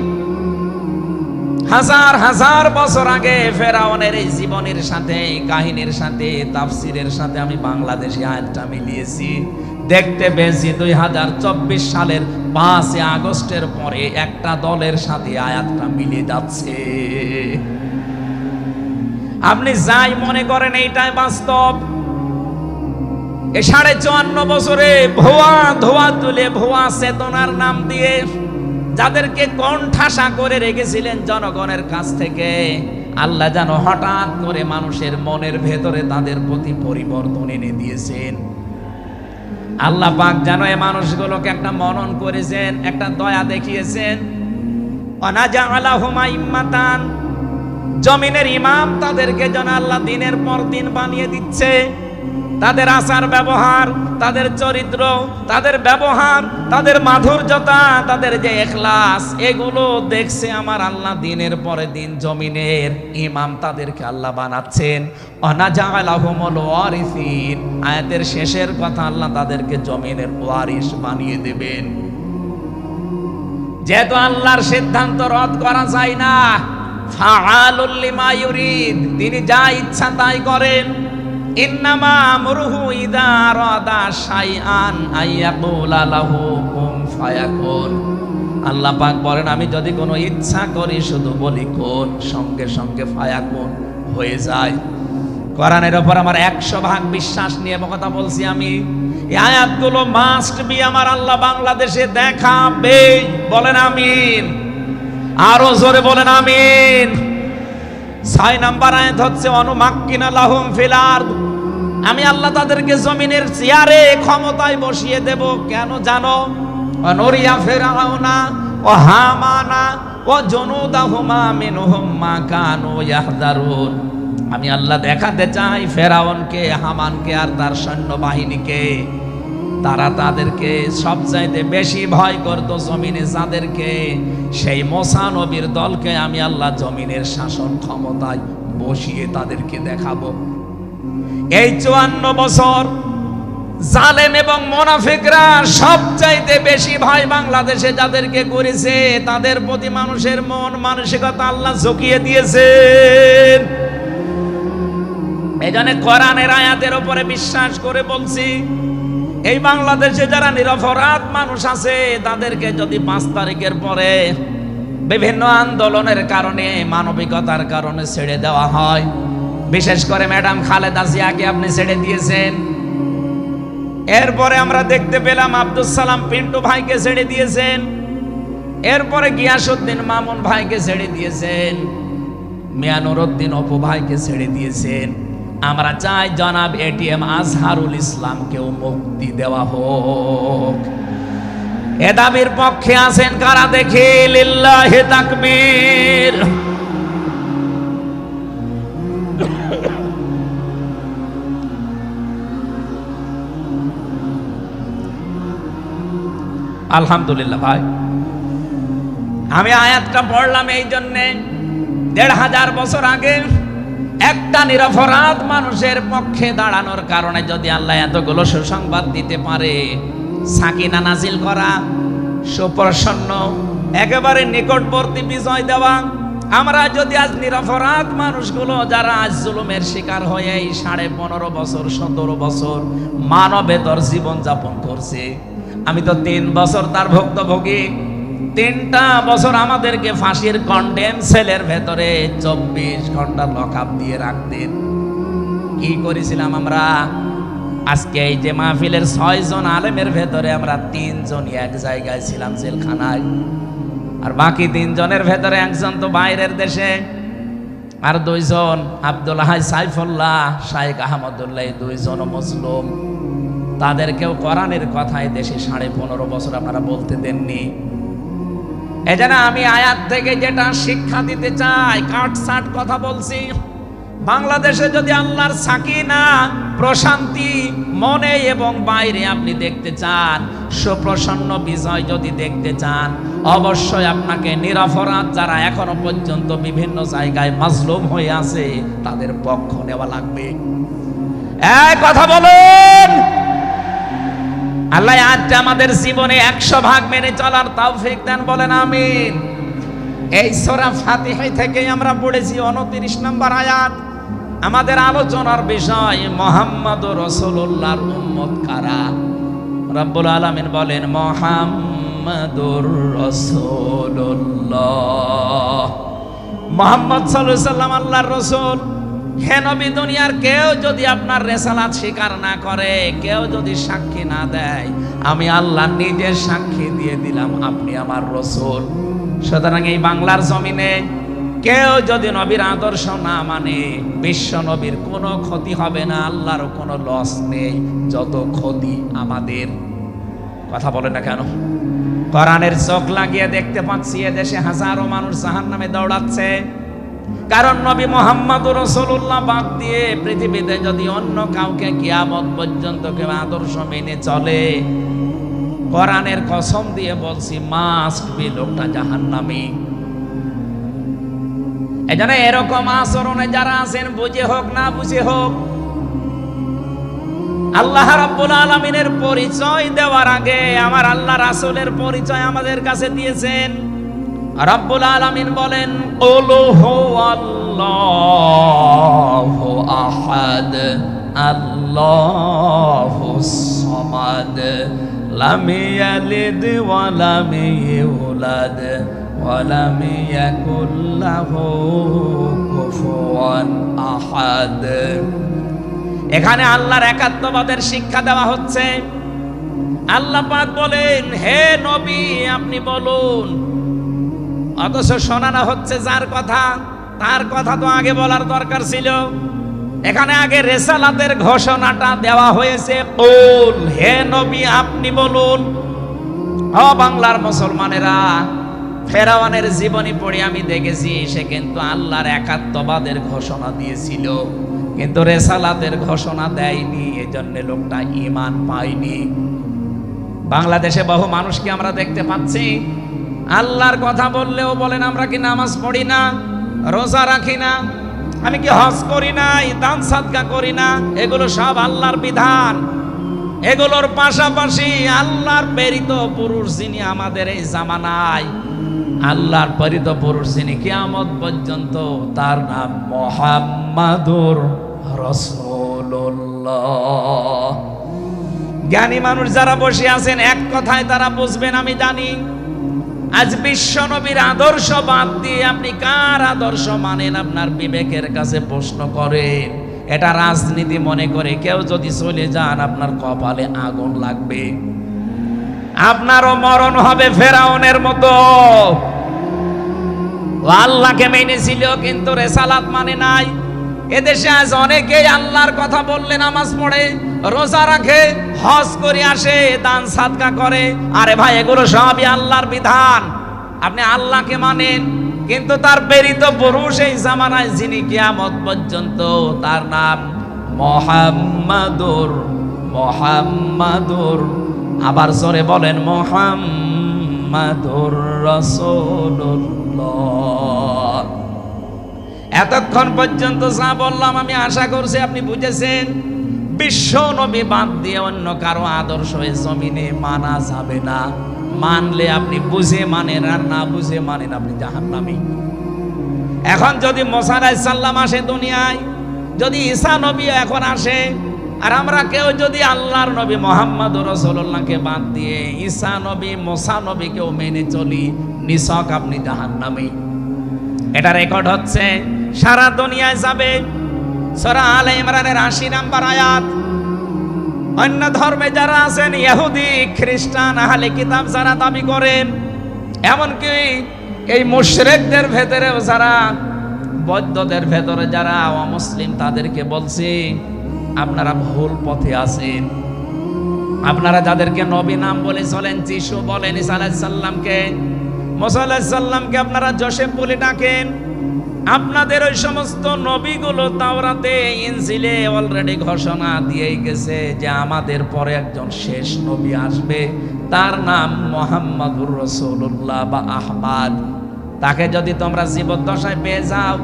হাজার হাজার বছর আগে ফেরাউনের এই জীবনের সাথে, কাহিনীর সাথে, তাফসিরের সাথে আমি বাংলাদেশি আয়াতটা মিলিয়েছি। দেখতে পেয়েছি 2024 সালের 5 আগস্টের পরে একটা দলের সাথে আয়াতটা মিলে যাচ্ছে। আপনি যাই মনে করেন এইটাই বাস্তব, এ 54.5 বছরে ভুয়া ধোয়া তুলে ভুয়া চেতনার নাম দিয়ে যাদেরকে কণ্ঠাসা করে রেখেছিলেন জনগণের কাছ থেকে, আল্লাহ যেন হঠাৎ করে মানুষের মনের ভেতরে তাদের প্রতি পরিবর্তন এনে দিয়েছেন। আল্লাহ পাক যেন এই মানুষগুলোকে একটা মনন করেছেন, একটা দয়া দেখিয়েছেন। অনাজালাহুমা ইম্মাতান, জমিনের ইমাম তাদেরকে যেন আল্লাহ দিনের পর দিন বানিয়ে দিচ্ছে। তাদের আচার ব্যবহার, তাদের চরিত্র, তাদের ব্যবহার, তাদের মাধুর্যতা, তাদের যে ইখলাস, এগুলো দেখছে আমার আল্লাহ দিনের পরে দিন জমিনের ইমাম তাদেরকে আল্লাহ বানাচ্ছেন। অনাজালাহুমুল ওয়ারিসিন, আয়াতের শেষের কথা, আল্লাহ তাদেরকে জমিনের ওয়ারিস বানিয়ে দেবেন। যেহেতু আল্লাহর সিদ্ধান্ত রদ করা যায় না, ফাআলুল লিমা ইউরিদ, তিনি যা ইচ্ছা তাই করেন। ইন্নামা আমরুহু ইযা আরাদা শাইআন আইয়াকুলা লাহু কুন ফায়াকুন। আল্লাহ পাক বলেন, আমি যদি কোনো ইচ্ছা করি শুধু বলি কোন, সঙ্গে সঙ্গে ফায়াকুন হয়ে যায়। কোরআনের উপর আমার 100% বিশ্বাস নিয়ে কথা বলছি আমি। এই আয়াতগুলো মাস্ট বি আমার আল্লাহ বাংলাদেশে দেখাবে। বলেন আমিন, আরো জোরে বলেন আমিন। 6 নাম্বার আয়াত হচ্ছে অনুমাক্কিনা লাহুম ফিল আরদ, আমি আল্লাহ তাদেরকে জমিনের চেয়ারে ক্ষমতায় বসিয়ে দেব। কেন জানো? অনুরিয়া ফিরআউনা ও হামানা ও জুনুদাহুমা মিনহুম মা কানু ইয়াহদারুন, আমি আল্লাহ দেখাতে চাই ফেরাউনকে, হামানকে আর তার সৈন্যবাহিনীকে, তারা তাদেরকে সবচাইতে বেশি ভয় করত জমিনে যাদেরকে, সেই মুসা নবীর দলকে আমি আল্লাহ জমিনের শাসন ক্ষমতায় বসিয়ে তাদেরকে দেখাবো। এই 54 বছর জালেম এবং মুনাফিকরা সবচাইতে বেশি ভয় বাংলাদেশে যাদেরকে করেছে, তাদের প্রতি মানুষের মন মানসিকতা আল্লাহ ঝুঁকিয়ে দিয়েছেন। এজন্য কোরআনের আয়াতের উপরে বিশ্বাস করে বলছি, এই বাংলাদেশে যারা নিরপরাধ মানুষ আছে তাদেরকে যদি 5 তারিখের পরে বিভিন্ন আন্দোলনের কারণে, মানবিকতার কারণে ছেড়ে দেওয়া হয়, বিশেষ করে ম্যাডাম খালেদা জিয়াকে আপনি ছেড়ে দিয়েছেন। এরপরে আমরা দেখতে পেলাম আব্দুল সালাম পিন্টু ভাইকে ছেড়ে দিয়েছেন। এরপরে গিয়াসউদ্দিন মামুন ভাইকে ছেড়ে দিয়েছেন। মিয়ানুরউদ্দিন অপু ভাইকে ছেড়ে দিয়েছেন। আমরা চাই জনাব এটিএম আজহারুল ইসলামকেও মুক্তি দেওয়া হোক। এ দাবির পক্ষে আছেন কারা দেখি? লিল্লাহি তাকবীর। আলহামদুলিল্লাহ। ভাই, আমি আয়াতটা পড়লাম এই জন্যে, 1500 বছর আগে একটা নিরপরাধ মানুষের পক্ষে দাঁড়ানোর কারণে যদি আল্লাহ এতগুলো সুসংবাদ দিতে পারে, সাকিনা নাজিল করা, সুপ্রসন্ন একেবারে নিকটবর্তী বিজয় দেওয়া, আমরা যদি আজ নিরপরাধ মানুষগুলো যারা আজ জুলুমের শিকার হয়ে 15.5 বছর 17 বছর মানবেতর জীবন যাপন করছে, আমি তো 3 বছর তার ভুক্তভোগী। 3টা বছর আমাদেরকে ফাঁসির কন্ডেম সেলের ভেতরে 24 ঘন্টা লকআপ দিয়ে রাখতেন। কি করেছিলাম আমরা? আজকে এই যে মাহফিলের 6 জন আলেমের ভেতরে আমরা 3 জনই এক জায়গায় ছিলাম জেলখানায়, আর বাকি 3 জনের ভেতরে একজন তো বাইরের দেশে, আর 2 জন আব্দুল হাই সাইফুল্লাহ, শাইখ আহমদুল্লাহ, 2 জন মুসলিম। তাদেরকেও কোরআনের কথায় দেশে 15.5 বছর আপনারা বলতে দেননি। এজন্য আমি আয়াত থেকে যেটা শিক্ষা দিতে চাই, কাটছাট কথা বলছি। বাংলাদেশে যদি আল্লাহর সাকিনা, প্রশান্তি মনে এবং বাইরে আপনি দেখতে চান, সুপ্রসন্ন বিজয় যদি দেখতে চান, অবশ্যই আপনাকে নিরপরাধ যারা এখনো পর্যন্ত বিভিন্ন জায়গায় মাজলুম হয়ে আছে তাদের পক্ষ নেওয়া লাগবে। এই কথা বলেন। আল্লাহ আজকে আমাদের জীবনে 100% মেনে চলার তৌফিক দেন, বলেন আমিন। এই সূরা ফাতিহা থেকে আমরা পড়েছি 29 নম্বর আয়াত। আমাদের আলোচনার বিষয় মুহাম্মদুর রাসূলুল্লাহর উম্মত কারা। রব্বুল আলামিন বলেন মুহাম্মদুর রাসূলুল্লাহ। মুহাম্মদ সাল্লাল্লাহু আলাইহি ওয়াসাল্লাম আল্লাহর রাসূল। হে নবী, দুনিয়ার কেউ যদি আপনার রেসালাত স্বীকার না করে, কেউ যদি সাক্ষী না দেয়, আমি আল্লাহ নিজের সাক্ষী দিয়ে দিলাম আপনি আমার রসূল। সুতরাং এই বাংলার জমিনে কেউ যদি নবীর আদর্শ না মানে, বিশ্ব নবীর কোনো ক্ষতি হবে না, আল্লাহরও কোনো লস নেই, যত ক্ষতি আমাদের। কথা বলে না কেন? কোরআনের চোখ লাগিয়ে দেখতে পাচ্ছি এদেশে হাজারো মানুষ জাহান্নামে দৌড়াচ্ছে, কারণ নবী মুহাম্মদুর রাসূলুল্লাহ বাদ দিয়ে পৃথিবীতে যদি অন্য কাউকে কিয়ামত পর্যন্ত কেউ আদর্শ মেনে চলে, কোরআনের কসম দিয়ে বলছি মাস্ট বি, লোকটা জাহান্নামী। এজন্য এরকম আচরণে যারা আছেন, বুঝে হোক না বুঝে হোক, আল্লাহ রাব্বুল আলামিনের পরিচয় দেওয়ার আগে আমার আল্লাহ রাসূলের পরিচয় আমাদের কাছে দিয়েছেন। রাব্বুল আলামিন বলেন, কুল হুয়াল্লাহু আহাদ আল্লাহুস সামাদ লাম ইয়ালিদ ওয়া লাম ইউলাদ ওয়া লাম ইয়াকুল লাহু কুফুয়ান আহাদ। এখানে আল্লাহর একাত্মবাদের শিক্ষা দেওয়া হচ্ছে। আল্লাহ পাক বলেন, হে নবী আপনি বলুন, অথচ শোনানো হচ্ছে যার কথা, তার কথা তো আগে বলার দরকার ছিল। এখানে আগে রেসালাতের ঘোষণাটা দেওয়া হয়েছে, কুল, হে নবী আপনি বলুন। ও বাংলার মুসলমানেরা, ফেরাউনের জীবনী পড়ে আমি দেখেছি সে কিন্তু আল্লাহর একাত্মবাদের ঘোষণা দিয়েছিল, কিন্তু রেসালাতের ঘোষণা দেয়নি, এজন্য লোকটা ঈমান পায়নি। বাংলাদেশে বহু মানুষকে আমরা দেখতে পাচ্ছি, আল্লাহর কথা বললেও বলেন আমরা কি নামাজ পড়ি না, রোজা রাখি না, আমি কি হজ করি না, দান সাদকা করি না, এগুলো সব আল্লাহর বিধান। এগুলোর পাশাপাশি আল্লাহর প্রেরিত পুরুষ যিনি আমাদের এই জামানায়, আল্লাহর প্রেরিত পুরুষ যিনি কিয়ামত পর্যন্ত, তার নাম মুহাম্মাদুর রাসূলুল্লাহ। জ্ঞানী মানুষ যারা বসে আছেন এক কথায় তারা বুঝবেন আমি জানি। আজ বিশ্ব নবীর আদর্শ বাদ দিয়ে আপনি কার আদর্শ মানেন আপনার বিবেকের কাছে প্রশ্ন করেন। এটা রাজনীতি মনে করে কেউ যদি চলে যান, আপনার কপালে আগুন লাগবে, আপনারও মরণ হবে ফেরাউনের মতো। আল্লাহকে মেনেছিল কিন্তু রেসালাত মানে নাই। এদেশে আজ অনেকেই আল্লাহর কথা বললে নামাজ পড়ে, রোজা রাখে, হজ করে আসে, দান সাদকা করে। আরে ভাই, এগুলো সবই আল্লাহর বিধান। আপনি আল্লাহকে মানেন, কিন্তু তার প্রেরিত পুরুষ এই জামানায় যিনি কিয়ামত পর্যন্ত, তার নাম মুহাম্মাদুর, আবার জোরে বলেন মুহাম্মাদুর রাসূলুল্লাহ। এতক্ষণ পর্যন্ত যা বললাম আমি আশা করছি আপনি বুঝেছেন। বিশ্ব নবী বাদ দিয়ে অন্য কারো আদর্শ এই জমিনে মানা যাবে না। মানলে আপনি বুঝে মানেন, আর না বুঝে মানেন আপনি জাহান্নামী। এখন যদি মুসা আলাইহিস সালাম আসে দুনিয়ায়, যদি ঈসা নবী এখন আসে, আর আমরা কেউ যদি আল্লাহর নবী মুহাম্মদুর রাসূলুল্লাহকে বাদ দিয়ে ঈসা নবী, মুসা নবীকেও মেনে চলি, নিছক আপনি জাহান্নামী। এটা রেকর্ড হচ্ছে, সারা দুনিয়ায় যাবে। সূরা আলে ইমরানের ৮০ নম্বর আয়াত। অন্য ধর্মে যারা আছেন, ইহুদি, খ্রিস্টান, আহলে কিতাব যারা দাবি করেন, এমনকি এই মুশরিকদের ভেতরেও যারা, বৌদ্ধদের ভেতরে যারা অমুসলিম, তাদেরকে বলছি আপনারা ভুল পথে আছেন। আপনারা যাদেরকে নবী নাম বলে চলেন, যিশু বলেন, ঈসা আলাইহিস সালামকে, মুসা আলাইহিস সালামকে আপনারা যোসেফ বলে ডাকেন, আপনাদের ওই সমস্ত নবীগুলো তাওরাতে, ইনজিলে অলরেডি ঘোষণা দিয়েই গেছে যে আমাদের পরে একজন শেষ নবী আসবে, তার নাম মুহাম্মাদুর রাসূলুল্লাহ বা আহমদ। তাকে যদি তোমরা জীবদ্দশায় পেয়ে যাও,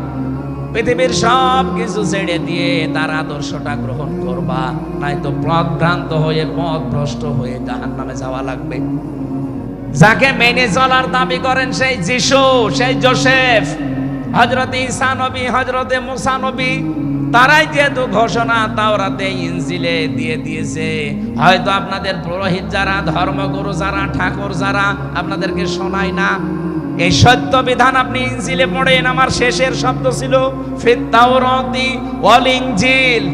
পৃথিবীর সব কিছু ছেড়ে দিয়ে তার আদর্শটা গ্রহণ করবা, নয়তো পথভ্রান্ত হয়ে, পথভ্রষ্ট হয়ে জাহান্নামে যাওয়া লাগবে। যাকে মেনে চলার দাবি করেন সেই যিশু, সেই যোসেফ, হযরতে ঈসা নবী, হযরতে মুসা নবী, তারাই যেহেতু ঘোষণা তাওরাতে, ইনজিলে দিয়ে দিয়েছে, হয়তো আপনাদের পুরোহিত যারা, ধর্মগুরু যারা, ঠাকুর যারা আপনাদেরকে শোনায় না, এই সত্য বিধান আপনি ইনজিলে পড়েন, আমার শেষের শব্দ ছিল ফিত তাওরাতি ওয়াল ইনজিল।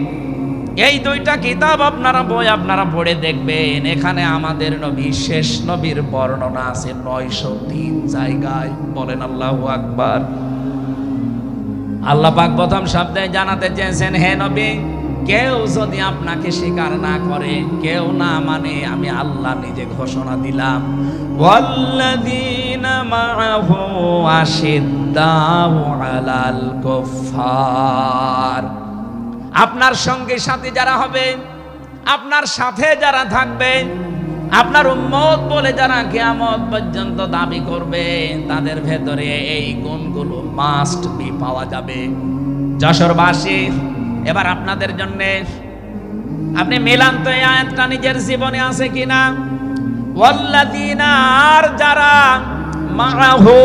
এই দুইটা কিতাব আপনারা পড়ে দেখবেন, এখানে আমাদের নবী শেষ নবীর বর্ণনা আছে 903 জায়গায়। বলেন আল্লাহু আকবার। আল্লাহ পাক প্রথম শব্দে জানাতে চেয়েছেন, হে নবী, কেউ যদি আপনাকে স্বীকার না করে, কেউ না মানে, আমি আল্লাহ নিজে ঘোষণা দিলাম, ওয়াল্লাযীনা মাআহু আশিদ্দাউ আলাল কুফফার। আপনার সঙ্গে সাথী যারা হবে, আপনার সাথে যারা থাকবে, আপনার উম্মত বলে যারা কিয়ামত পর্যন্ত দাবি করবে, তাদের ভেতরে এই গুণগুলো মাস্ট বি পাওয়া যাবে। যশোরবাসী, এবার আপনাদের জন্য আপনি মিলান তো এই আয়াতটা নিজের জীবনে আছে কিনা। ওয়াল্লাযীনা, আর যারা মাআহু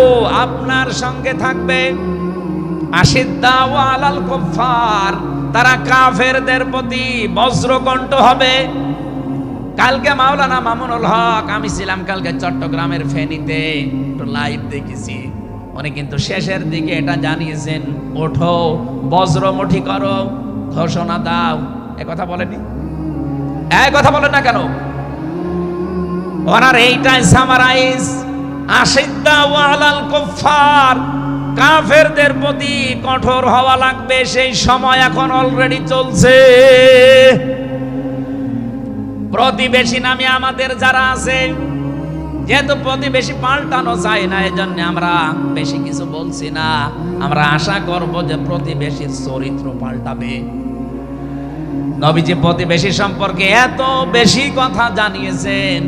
আপনার সঙ্গে থাকবে, আশিদ্দাউ আলাল কুফফার, তারা কাফেরদের প্রতি বজ্রকণ্ঠ হবে। কালকে মাওলানা মামুনুল হক, আমি ছিলাম কালকে চট্টগ্রামের ফেনীতে, একটু লাইভ দেখেছি। উনি কিন্তু শেষের দিকে এটা জানিয়েছেন, ওঠো বজ্রমুঠি করো, ঘোষণা দাও। এ কথা বলেনি? এই কথা বলেন না কেন? ওনার এইটাই সামারাইজ, আশিদ্দাউ আলাল কুফফার, কাফেরদের প্রতি কঠোর হওয়া লাগবে। সেই সময় এখন অলরেডি চলছে। প্রতিবেশী নামে আমাদের যারা আছে, যেহেতু প্রতিবেশী পাল্টানো যায় না, এজন্য আমরা বেশি কিছু বলছি না। আমরা আশা করব যে প্রতিবেশীর চরিত্র পাল্টাবে। নবীজি প্রতিবেশী সম্পর্কে এত বেশি কথা জানিয়েছেন,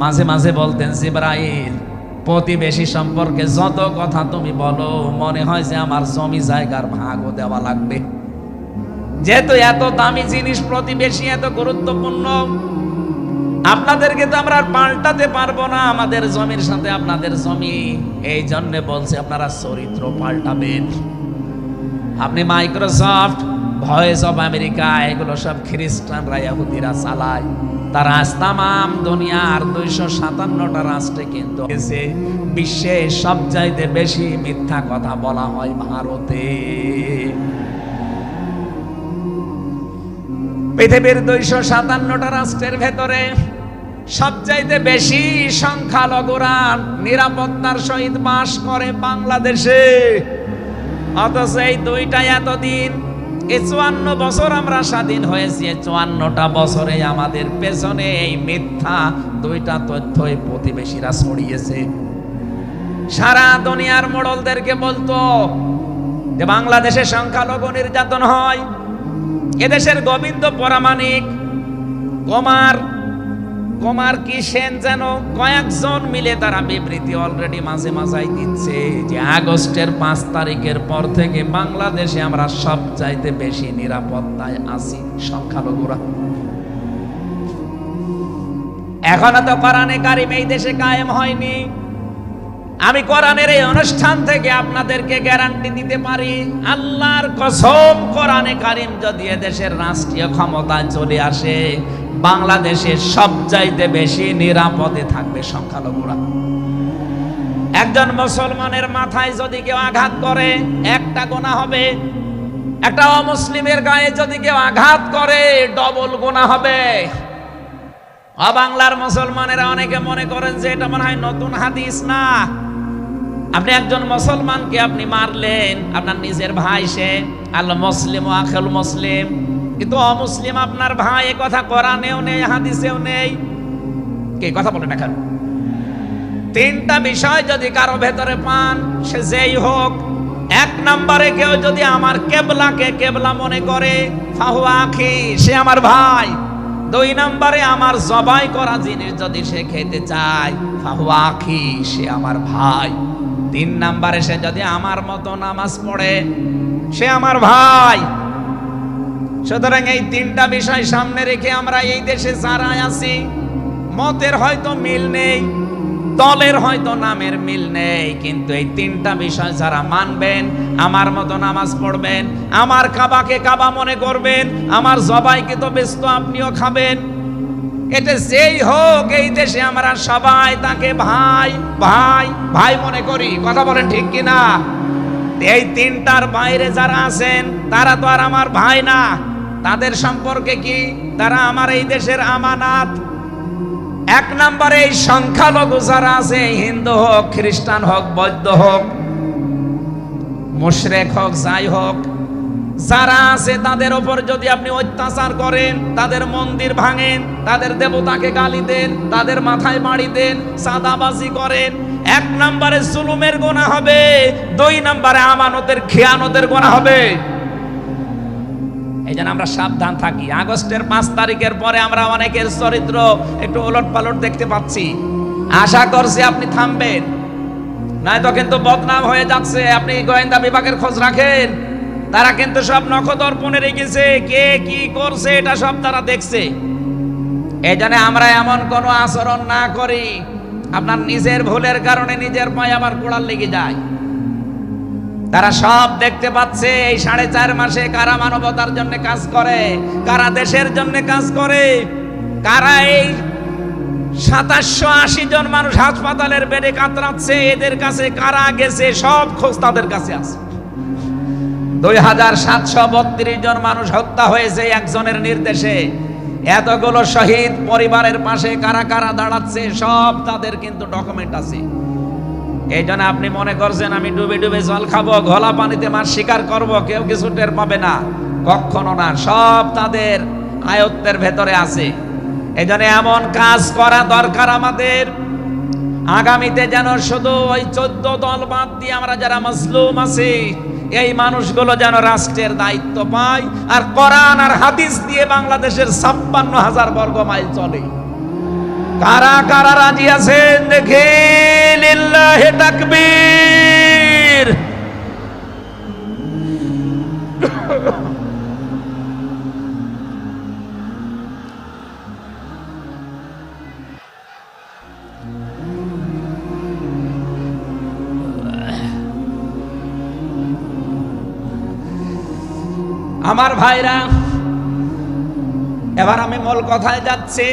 মাঝে মাঝে বলতেন, জিবরাইল, প্রতিবেশী সম্পর্কে যত কথা তুমি বলো, মনে হয় যে আমার জমি জায়গার ভাগও দেওয়া লাগবে। যেহেতু এত দামি জিনিস প্রতিবেশী, এত গুরুত্বপূর্ণ, আপনাদেরকে তো আমরা আর পাল্টাতে পারবো না, আমাদের জমির সাথে আপনাদের জমি। এই জন্য বলছে আপনারা চরিত্র পাল্টাবেন। আপনি মাইক্রোসফট, ভয়েস অফ আমেরিকা, এগুলো সব খ্রিস্টানরা, ইহুদিরা চালায়। তারা আজ তামাম দুনিয়ার 257টা রাষ্ট্রে কিন্তু বিশ্বে সবচাইতে বেশি মিথ্যা কথা বলা হয় ভারতে। পৃথিবীর 257টা রাষ্ট্রের ভেতরে সবচাইতে বেশি সংখ্যালঘুরা নিরাপত্তার সহিত বাস করে বাংলাদেশে। অথচ এই দুইটা এতদিন, এই 54 বছর আমরা স্বাধীন হয়েছি, 54টা বছরে আমাদের পেছনে এই মিথ্যা দুইটা তথ্যই প্রতিবেশীরা ছড়িয়েছে। সারা দুনিয়ার মোড়লদেরকে বলতো যে বাংলাদেশে সংখ্যালঘু নির্যাতন হয়। এদেশের গোবিন্দ পরামানিক, কুমার কি সেন যেন, কয়েকজন মিলে তারা বিবৃতি অলরেডি মাঝে মাঝাই দিচ্ছে যে আগস্টের 5 তারিখের পর থেকে বাংলাদেশে আমরা সবচাইতে বেশি নিরাপত্তায় আছি সংখ্যালঘুরা। এখনো তো কোরআনে কারিম এই দেশে কায়েম হয়নি। আমি কোরআনের এই অনুষ্ঠান থেকে আপনাদেরকে গ্যারান্টি দিতে পারি, আল্লাহর কসম, কোরআনে কারিম যদি এদেশের রাষ্ট্রীয় ক্ষমতায় চলে আসে, বাংলাদেশে সবচাইতে বেশি নিরাপদে থাকবে সংখ্যালঘুরা। একজন মুসলমানের মাথায় যদি কেউ আঘাত করে, একটা গুনাহ হবে। একটা অমুসলিমের গায়ে যদি কেউ আঘাত করে, ডবল গুনাহ হবে। বাংলার মুসলমানেরা অনেকে মনে করেন যে এটা মনে হয় নতুন হাদিস। না, আপনি একজন মুসলমানকে আপনি মারলেন, আপনার নিজের ভাই সে, আল মুসলিম আখাল মুসলিম, কিন্তু অমুসলিম আপনার ভাই। এ কথা কোরআনেও নেই, হাদিসেও নেই। কে কথা বলে না কেন? 3টা বিষয় যদি কারো ভেতরে পান, সে যেই হোক। 1 নম্বরে কেউ যদি আমার কেবলাকে কেবলা মনে করে, ফাহুয়া আখি, সে আমার ভাই। 2 নম্বরে আমার জবাই করা জিনিস যদি সে খেতে চায়, ফাহুয়া আখি, সে আমার ভাই। 3 নম্বরে সে যদি আমার মতো নামাজ পড়ে, সে আমার ভাই। সুতরাং এই 3টা বিষয় সামনে রেখে আমরা এই দেশে যারা আছি, মতের হয়তো মিল নেই, দলের হয়তো নামের মিল নেই, কিন্তু এই 3টা বিষয় যারা মানবেন, আমার মতো নামাজ পড়বেন, আমার কাবাকে কাবা মনে করবেন, আমার জবাইকে তো ব্যস্ত আপনিও খাবেন, এটা যেই হোক, এই দেশে আমরা সবাই তাকে ভাই ভাই ভাই মনে করি। কথা বলেন ঠিক কিনা? এই তিনটার বাইরে যারা আছেন তারা তো আর আমার ভাই না। তাদের সম্পর্কে কি? তারা আমার এই দেশের আমানত। এক নম্বরে এই সংখ্যালঘু যারা আছে, হিন্দু হোক, খ্রিস্টান হোক, বৌদ্ধ হোক, মুশরিক হোক, যাই হোক, যারা আছে তাদের উপর যদি আপনি অত্যাচার করেন, তাদের মন্দির ভাঙেন, তাদের দেবতাকে গালি দেন, তাদের মাথায় বাড়ি দেন, চাঁদাবাজি করেন, এক নম্বরে জুলুমের গুনাহ হবে, দুই নম্বরে আমানতের খেয়ানতের গুনাহ হবে। এই জন্য আমরা সাবধান থাকি। আগস্টের 5 তারিখের পরে আমরা অনেকের চরিত্র একটু ওলট পালট দেখতে পাচ্ছি। আশা করছি আপনি থামবেন, নয়তো কিন্তু বদনাম হয়ে যাচ্ছে। আপনি গোয়েন্দা বিভাগের খোঁজ রাখেন, তারা কিন্তু সব নখদর্পণে রেখেছে, কে কি করছে এটা সব তারা দেখছে। এই জন্য আমরা এমন কোনো আচরণ না করি আপনার নিজের ভুলের কারণে নিজের পায়ে আবার কোড়াল লেগে যায়। তারা সব দেখতে পাচ্ছে এই 4.5 মাসে কারা মানবতার জন্য কাজ করে, কারা দেশের জন্য কাজ করে, কারা এই 2780 জন মানুষ হাসপাতালের বেডে কাতরাচ্ছে, এদের কাছে কারা গেছে সব খোঁজ তাদের কাছে আছে। 2732 জন মানুষ হত্যা হয়েছে একজনের নির্দেশে। এতগুলো শহীদ পরিবারের পাশে কারা কারা দাঁড়াচ্ছে সব তাদের কিন্তু ডকুমেন্ট আছে। এই জন্য আপনি মনে করছেন আমি ডুবে ডুবে জল খাবো, ঘোলা পানিতে মাছ শিকার করব, কেউ কিছু টের পাবে না, কখনো না। সব তাদের আয়ত্তের ভেতরে আছে। এই জন্য এমন কাজ করা দরকার আমাদের, আগামীতে যেন শুধু ওই 14 দল বাদ দিয়ে আমরা যারা মজলুম আছি এই মানুষগুলো যেন রাষ্ট্রের দায়িত্ব পায়, আর কোরআন আর হাদিস দিয়ে বাংলাদেশের 56,000 বর্গ মাইল চলে। কারা কারা রাজি আছেন দেখে? লিল্লাহি তাকবীর। আমার ভাইরা, এবার আমি মূল কথায় যাচ্ছি।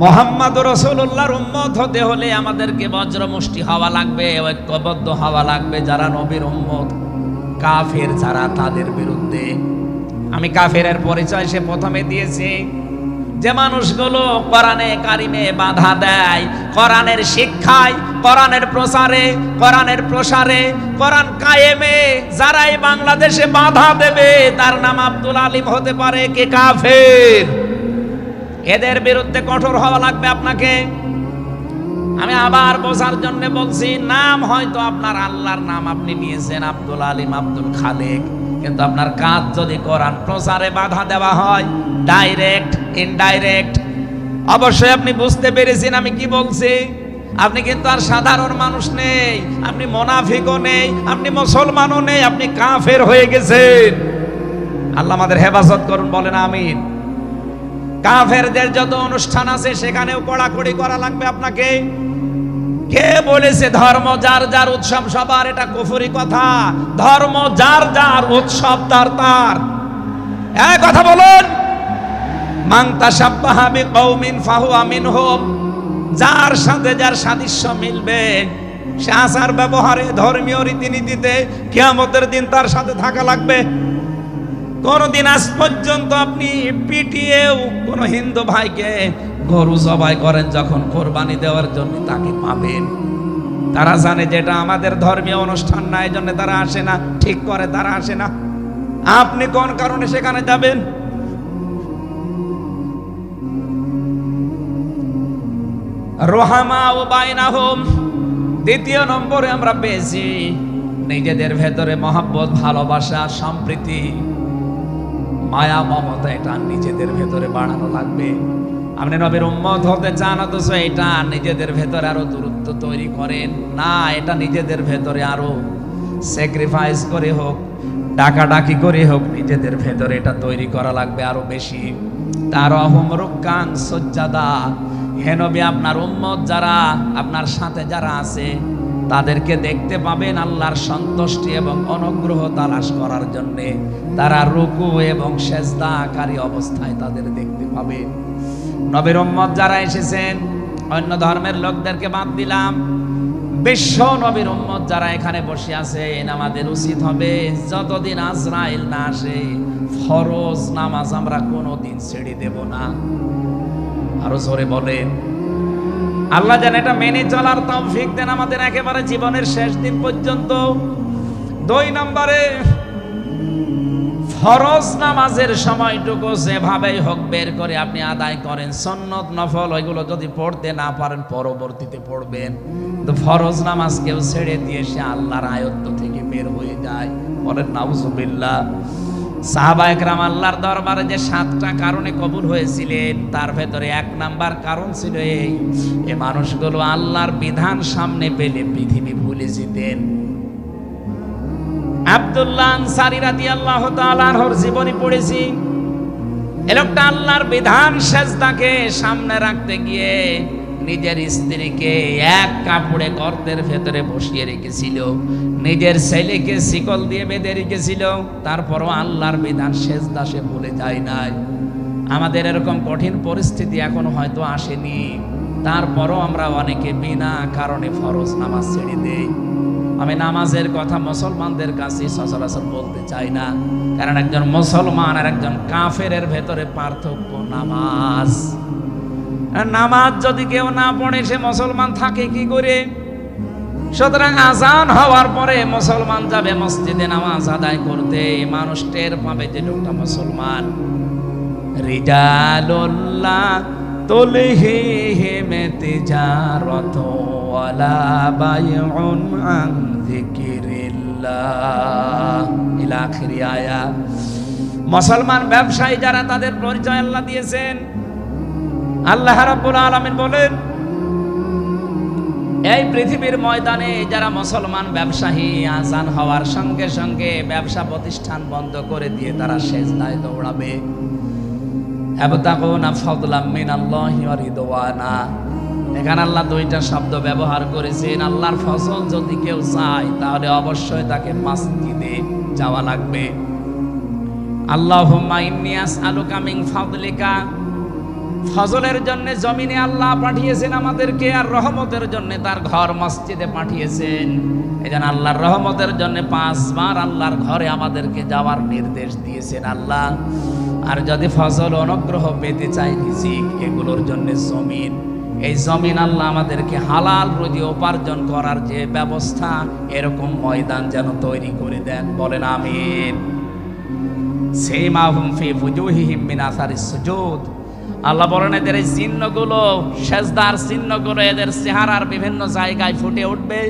মুহাম্মদ রাসূলুল্লাহর উম্মত হতে হলে আমাদেরকে বজ্রমুষ্টি হওয়া লাগবে, ঐক্যবদ্ধ হওয়া লাগবে। যারা নবীর উম্মত, কাফের যারা, তাদের বিরুদ্ধে। আমি কাফেরের পরিচয় সে প্রথমে দিয়েছি। যে মানুষগুলো কোরআনে কারিমে বাধা দেয়, কোরআনের শিক্ষায়, কোরআনের প্রচারে, কোরআনের প্রসারে, কোরআন কায়েমে যারাই বাংলাদেশে বাধা দেবে, তার নাম আব্দুল আলিম হতে পারে কে কাফের। এদের বিরুদ্ধে কঠোর হওয়া লাগবে আপনাকে। আমি আবার বোঝার জন্য বলছি, নাম হয়তো আপনার আল্লাহর নাম আপনি নিয়েছেন আব্দুল আলিম, আব্দুল খালেক, কিন্তু আপনার কাজ যদি কোরআন প্রচারে বাধা দেওয়া হয়, ডাইরেক্ট ইনডাইরেক্ট, অবশ্যই আপনি বুঝতে পেরেছেন আমি কি বলছি। আপনি কিন্তু আর সাধারণ মানুষ নেই, আপনি মুনাফিকও নেই, আপনি মুসলমানও নেই, আপনি কাফের হয়ে গেছেন। আল্লাহ আমাদের হেফাজত করুন, বলেন আমিন। কাফেরদের যত অনুষ্ঠান আছে সেখানেও কড়াকড়ি করা লাগবে আপনাকে। কে বলেছে ধর্ম যার যার উৎসব সবার? এটা কুফরি কথা। ধর্ম যার যার, উৎসব তার তার। এই কথা বলুন। মান তাশাব্বাহা বিকওমিন ফাহুয়া মিনহুম। যার সাথে যার সাদৃশ্য মিলবে, সে আচার ব্যবহারে, ধর্মীয় রীতিনীতিতে কিয়ামতের দিন তার সাথে থাকা লাগবে। কোনদিন আজ পর্যন্ত আপনি পিটিয়েও কোন হিন্দু ভাইকে গরু জবাই করেন যখন কোরবানি দেওয়ার জন্য, তাকে পাবেন। তারা জানে যেটা আমাদের ধর্মীয় অনুষ্ঠান না, এই জন্য তারা আসে না, ঠিক করে তারা আসে না। আপনি কোন কারণে সেখানে যাবেন? রোহামা ও বাইনাহুম। দ্বিতীয় নম্বরে আমরা পেয়েছি নিজেদের ভেতরে মহব্বত, ভালোবাসা, সম্প্রীতি, মায়া, মমতা। এটা নিজেদের ভেতরে বাড়ানো লাগবে। আপনি নবীর উম্মত হতে চান, অথচ এটা নিজেদের ভেতরে আরো দূরত্ব তৈরি করেন না। এটা নিজেদের ভেতরে আরো স্যাক্রিফাইস করে হোক, ডাকাডাকি করে হোক, নিজেদের ভেতরে এটা তৈরি করা লাগবে আরো বেশি। তারাহুম রুক্কান সুজ্জাদা। হে নবী, আপনার উম্মত যারা, আপনার সাথে যারা আছে, তাদেরকে দেখতে পাবেন আল্লাহর সন্তুষ্টি এবং অনুগ্রহ তালাশ করার জন্যে। তারা রুকু এবং সেজদাকারী অবস্থায় তাদের দেখতে পাবেন। নবীর উম্মত যারা এসেছেন, অন্য ধর্মের লোকদেরকে বাদ দিলাম, বিশ্ব নবীর উম্মত যারা এখানে বসে আছেন, আমাদের উচিত হবে যতদিন আজরাইল না আসে ফরজ নামাজ আমরা কোনোদিন ছেড়ে দেব না। আরো জোরে বলেন, আল্লাহ যেন এটা মেনে চলার তৌফিক দেন আমাদের একেবারে জীবনের শেষ দিন পর্যন্ত। 2 নম্বরে, ফরজ নামাজের সময়টুকু যেভাবেই হোক বের করে আপনি আদায় করেন। সুন্নত নফল ওইগুলো যদি পড়তে না পারেন পরবর্তীতে পড়বেন, তো ফরজ নামাজ কেউ ছেড়ে দিয়ে সে আল্লাহর আয়ত্ত থেকে বের হয়ে যায়। বলেন নাউজুবিল্লাহ। সাহাবা একরাম আল্লাহর দরবারে যে 7টা কারণে কবুল হয়েছিলেন, তার ভেতরে 1 নাম্বার কারণ ছিল এই মানুষগুলো আল্লাহর বিধান সামনে পেলে পৃথিবী ভুলে যেতেন। আব্দুল্লাহ আনসারী রাদিয়াল্লাহু তাআলা আনহুর জীবনী পড়েছি। এই লোকটা আল্লাহর বিধান সেজদাকে সামনে রাখতে গিয়ে নিজের স্ত্রীকে এক কাপড়ে গর্তের ভেতরে বসিয়ে রেখেছিল, নিজের ছেলেকে শিকল দিয়ে বেঁধে রেখেছিল, তারপরও আল্লাহর বিধান সেজদা সে ভুলে যায় নাই। আমাদের এরকম কঠিন পরিস্থিতি এখনো হয়তো আসেনি, তারপরও আমরা অনেকে বিনা কারণে ফরজ নামাজ ছেড়ে দেই। আমি নামাজের কথা মুসলমানদের কাছে সচরাচর বলতে চাই না, কারণ একজন মুসলমান আর একজন কাফেরের ভেতরে পার্থক্য নামাজ। নামাজ যদি কেউ না পড়ে সে মুসলমান থাকে কি করে? সুতরাং আজান হওয়ার পরে মুসলমান যাবে মসজিদে নামাজ আদায় করতে, মানুষ টের পাবে যে লোকটা মুসলমান। রিজালুল্লাহ তুলহিহিম তিজারাতু ওয়ালা বাইউন আন যিকিরিল্লাহ ইলা আখিরি আয়াত। মুসলমান ব্যবসায়ী যারা, তাদের পরিচয় আল্লাহ দিয়েছেন। আল্লাহ রাব্বুল আলামিন বলেন, এই পৃথিবীর ময়দানে যারা মুসলমান ব্যবসায়ী, আজান হওয়ার সঙ্গে সঙ্গে ব্যবসা প্রতিষ্ঠান বন্ধ করে দিয়ে তারা সেজদায় দৌড়াবে। ইয়াবতাগুনা ফাদলাম মিনাল্লাহি ওয়া রিদওয়ানা। এখানে আল্লাহ 2টা শব্দ ব্যবহার করেছেন। আল্লাহর ফজল যদি কেউ চায় তাহলে অবশ্যই তাকে মসজিদে যাওয়া লাগবে। আল্লাহুম্মা ইন্নী আসআলুকা মিন ফাদলিকা, ফজলের জন্য জমিনে আল্লাহ পাঠিয়েছেন আমাদেরকে, আর রহমতের জন্য তার ঘর মসজিদে পাঠিয়েছেন। এজন্য আল্লাহর রহমতের জন্য 5 বার আল্লাহর ঘরে আমাদেরকে যাওয়ার নির্দেশ দিয়েছেন আল্লাহ। আর যদি ফজল অনুগ্রহ পেতে চাই রিজিক, এগুলোর জন্য জমিন, এই জমিন আল্লাহ আমাদেরকে হালাল রুজি উপার্জন করার যে ব্যবস্থা, এরকম ময়দান যেন তৈরি করে দেন। বলেন আমিন। সিমাহুম ফি ফুজুহিহিম মিন আসারিস সুজুদ। আল্লাহ বলেন এদের এই চিহ্নগুলো, সেজদার চিহ্নগুলো এদের চেহারার বিভিন্ন জায়গায় ফুটে উঠবে।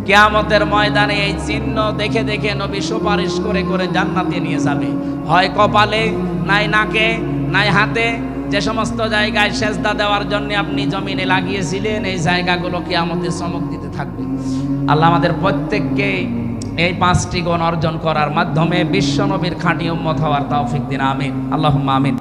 কিয়ামতের ময়দানে এই চিহ্ন দেখে দেখে নবী সুপারিশ করে করে জান্নাতে নিয়ে যাবে। হয় কপালে, নাই নাকে, নাই হাতে। যে সমস্ত জায়গায় সেজদা দেওয়ার জন্য আপনি জমিনে লাগিয়েছিলেন, এই জায়গাগুলো কিয়ামতে চমক দিতে থাকবে। আল্লাহ আমাদের প্রত্যেককে এই 5টি গুণ অর্জন করার মাধ্যমে বিশ্ব নবীর খাঁটি উম্মত হওয়ার তৌফিক দিন। আমিন, আল্লাহুম্মা আমিন।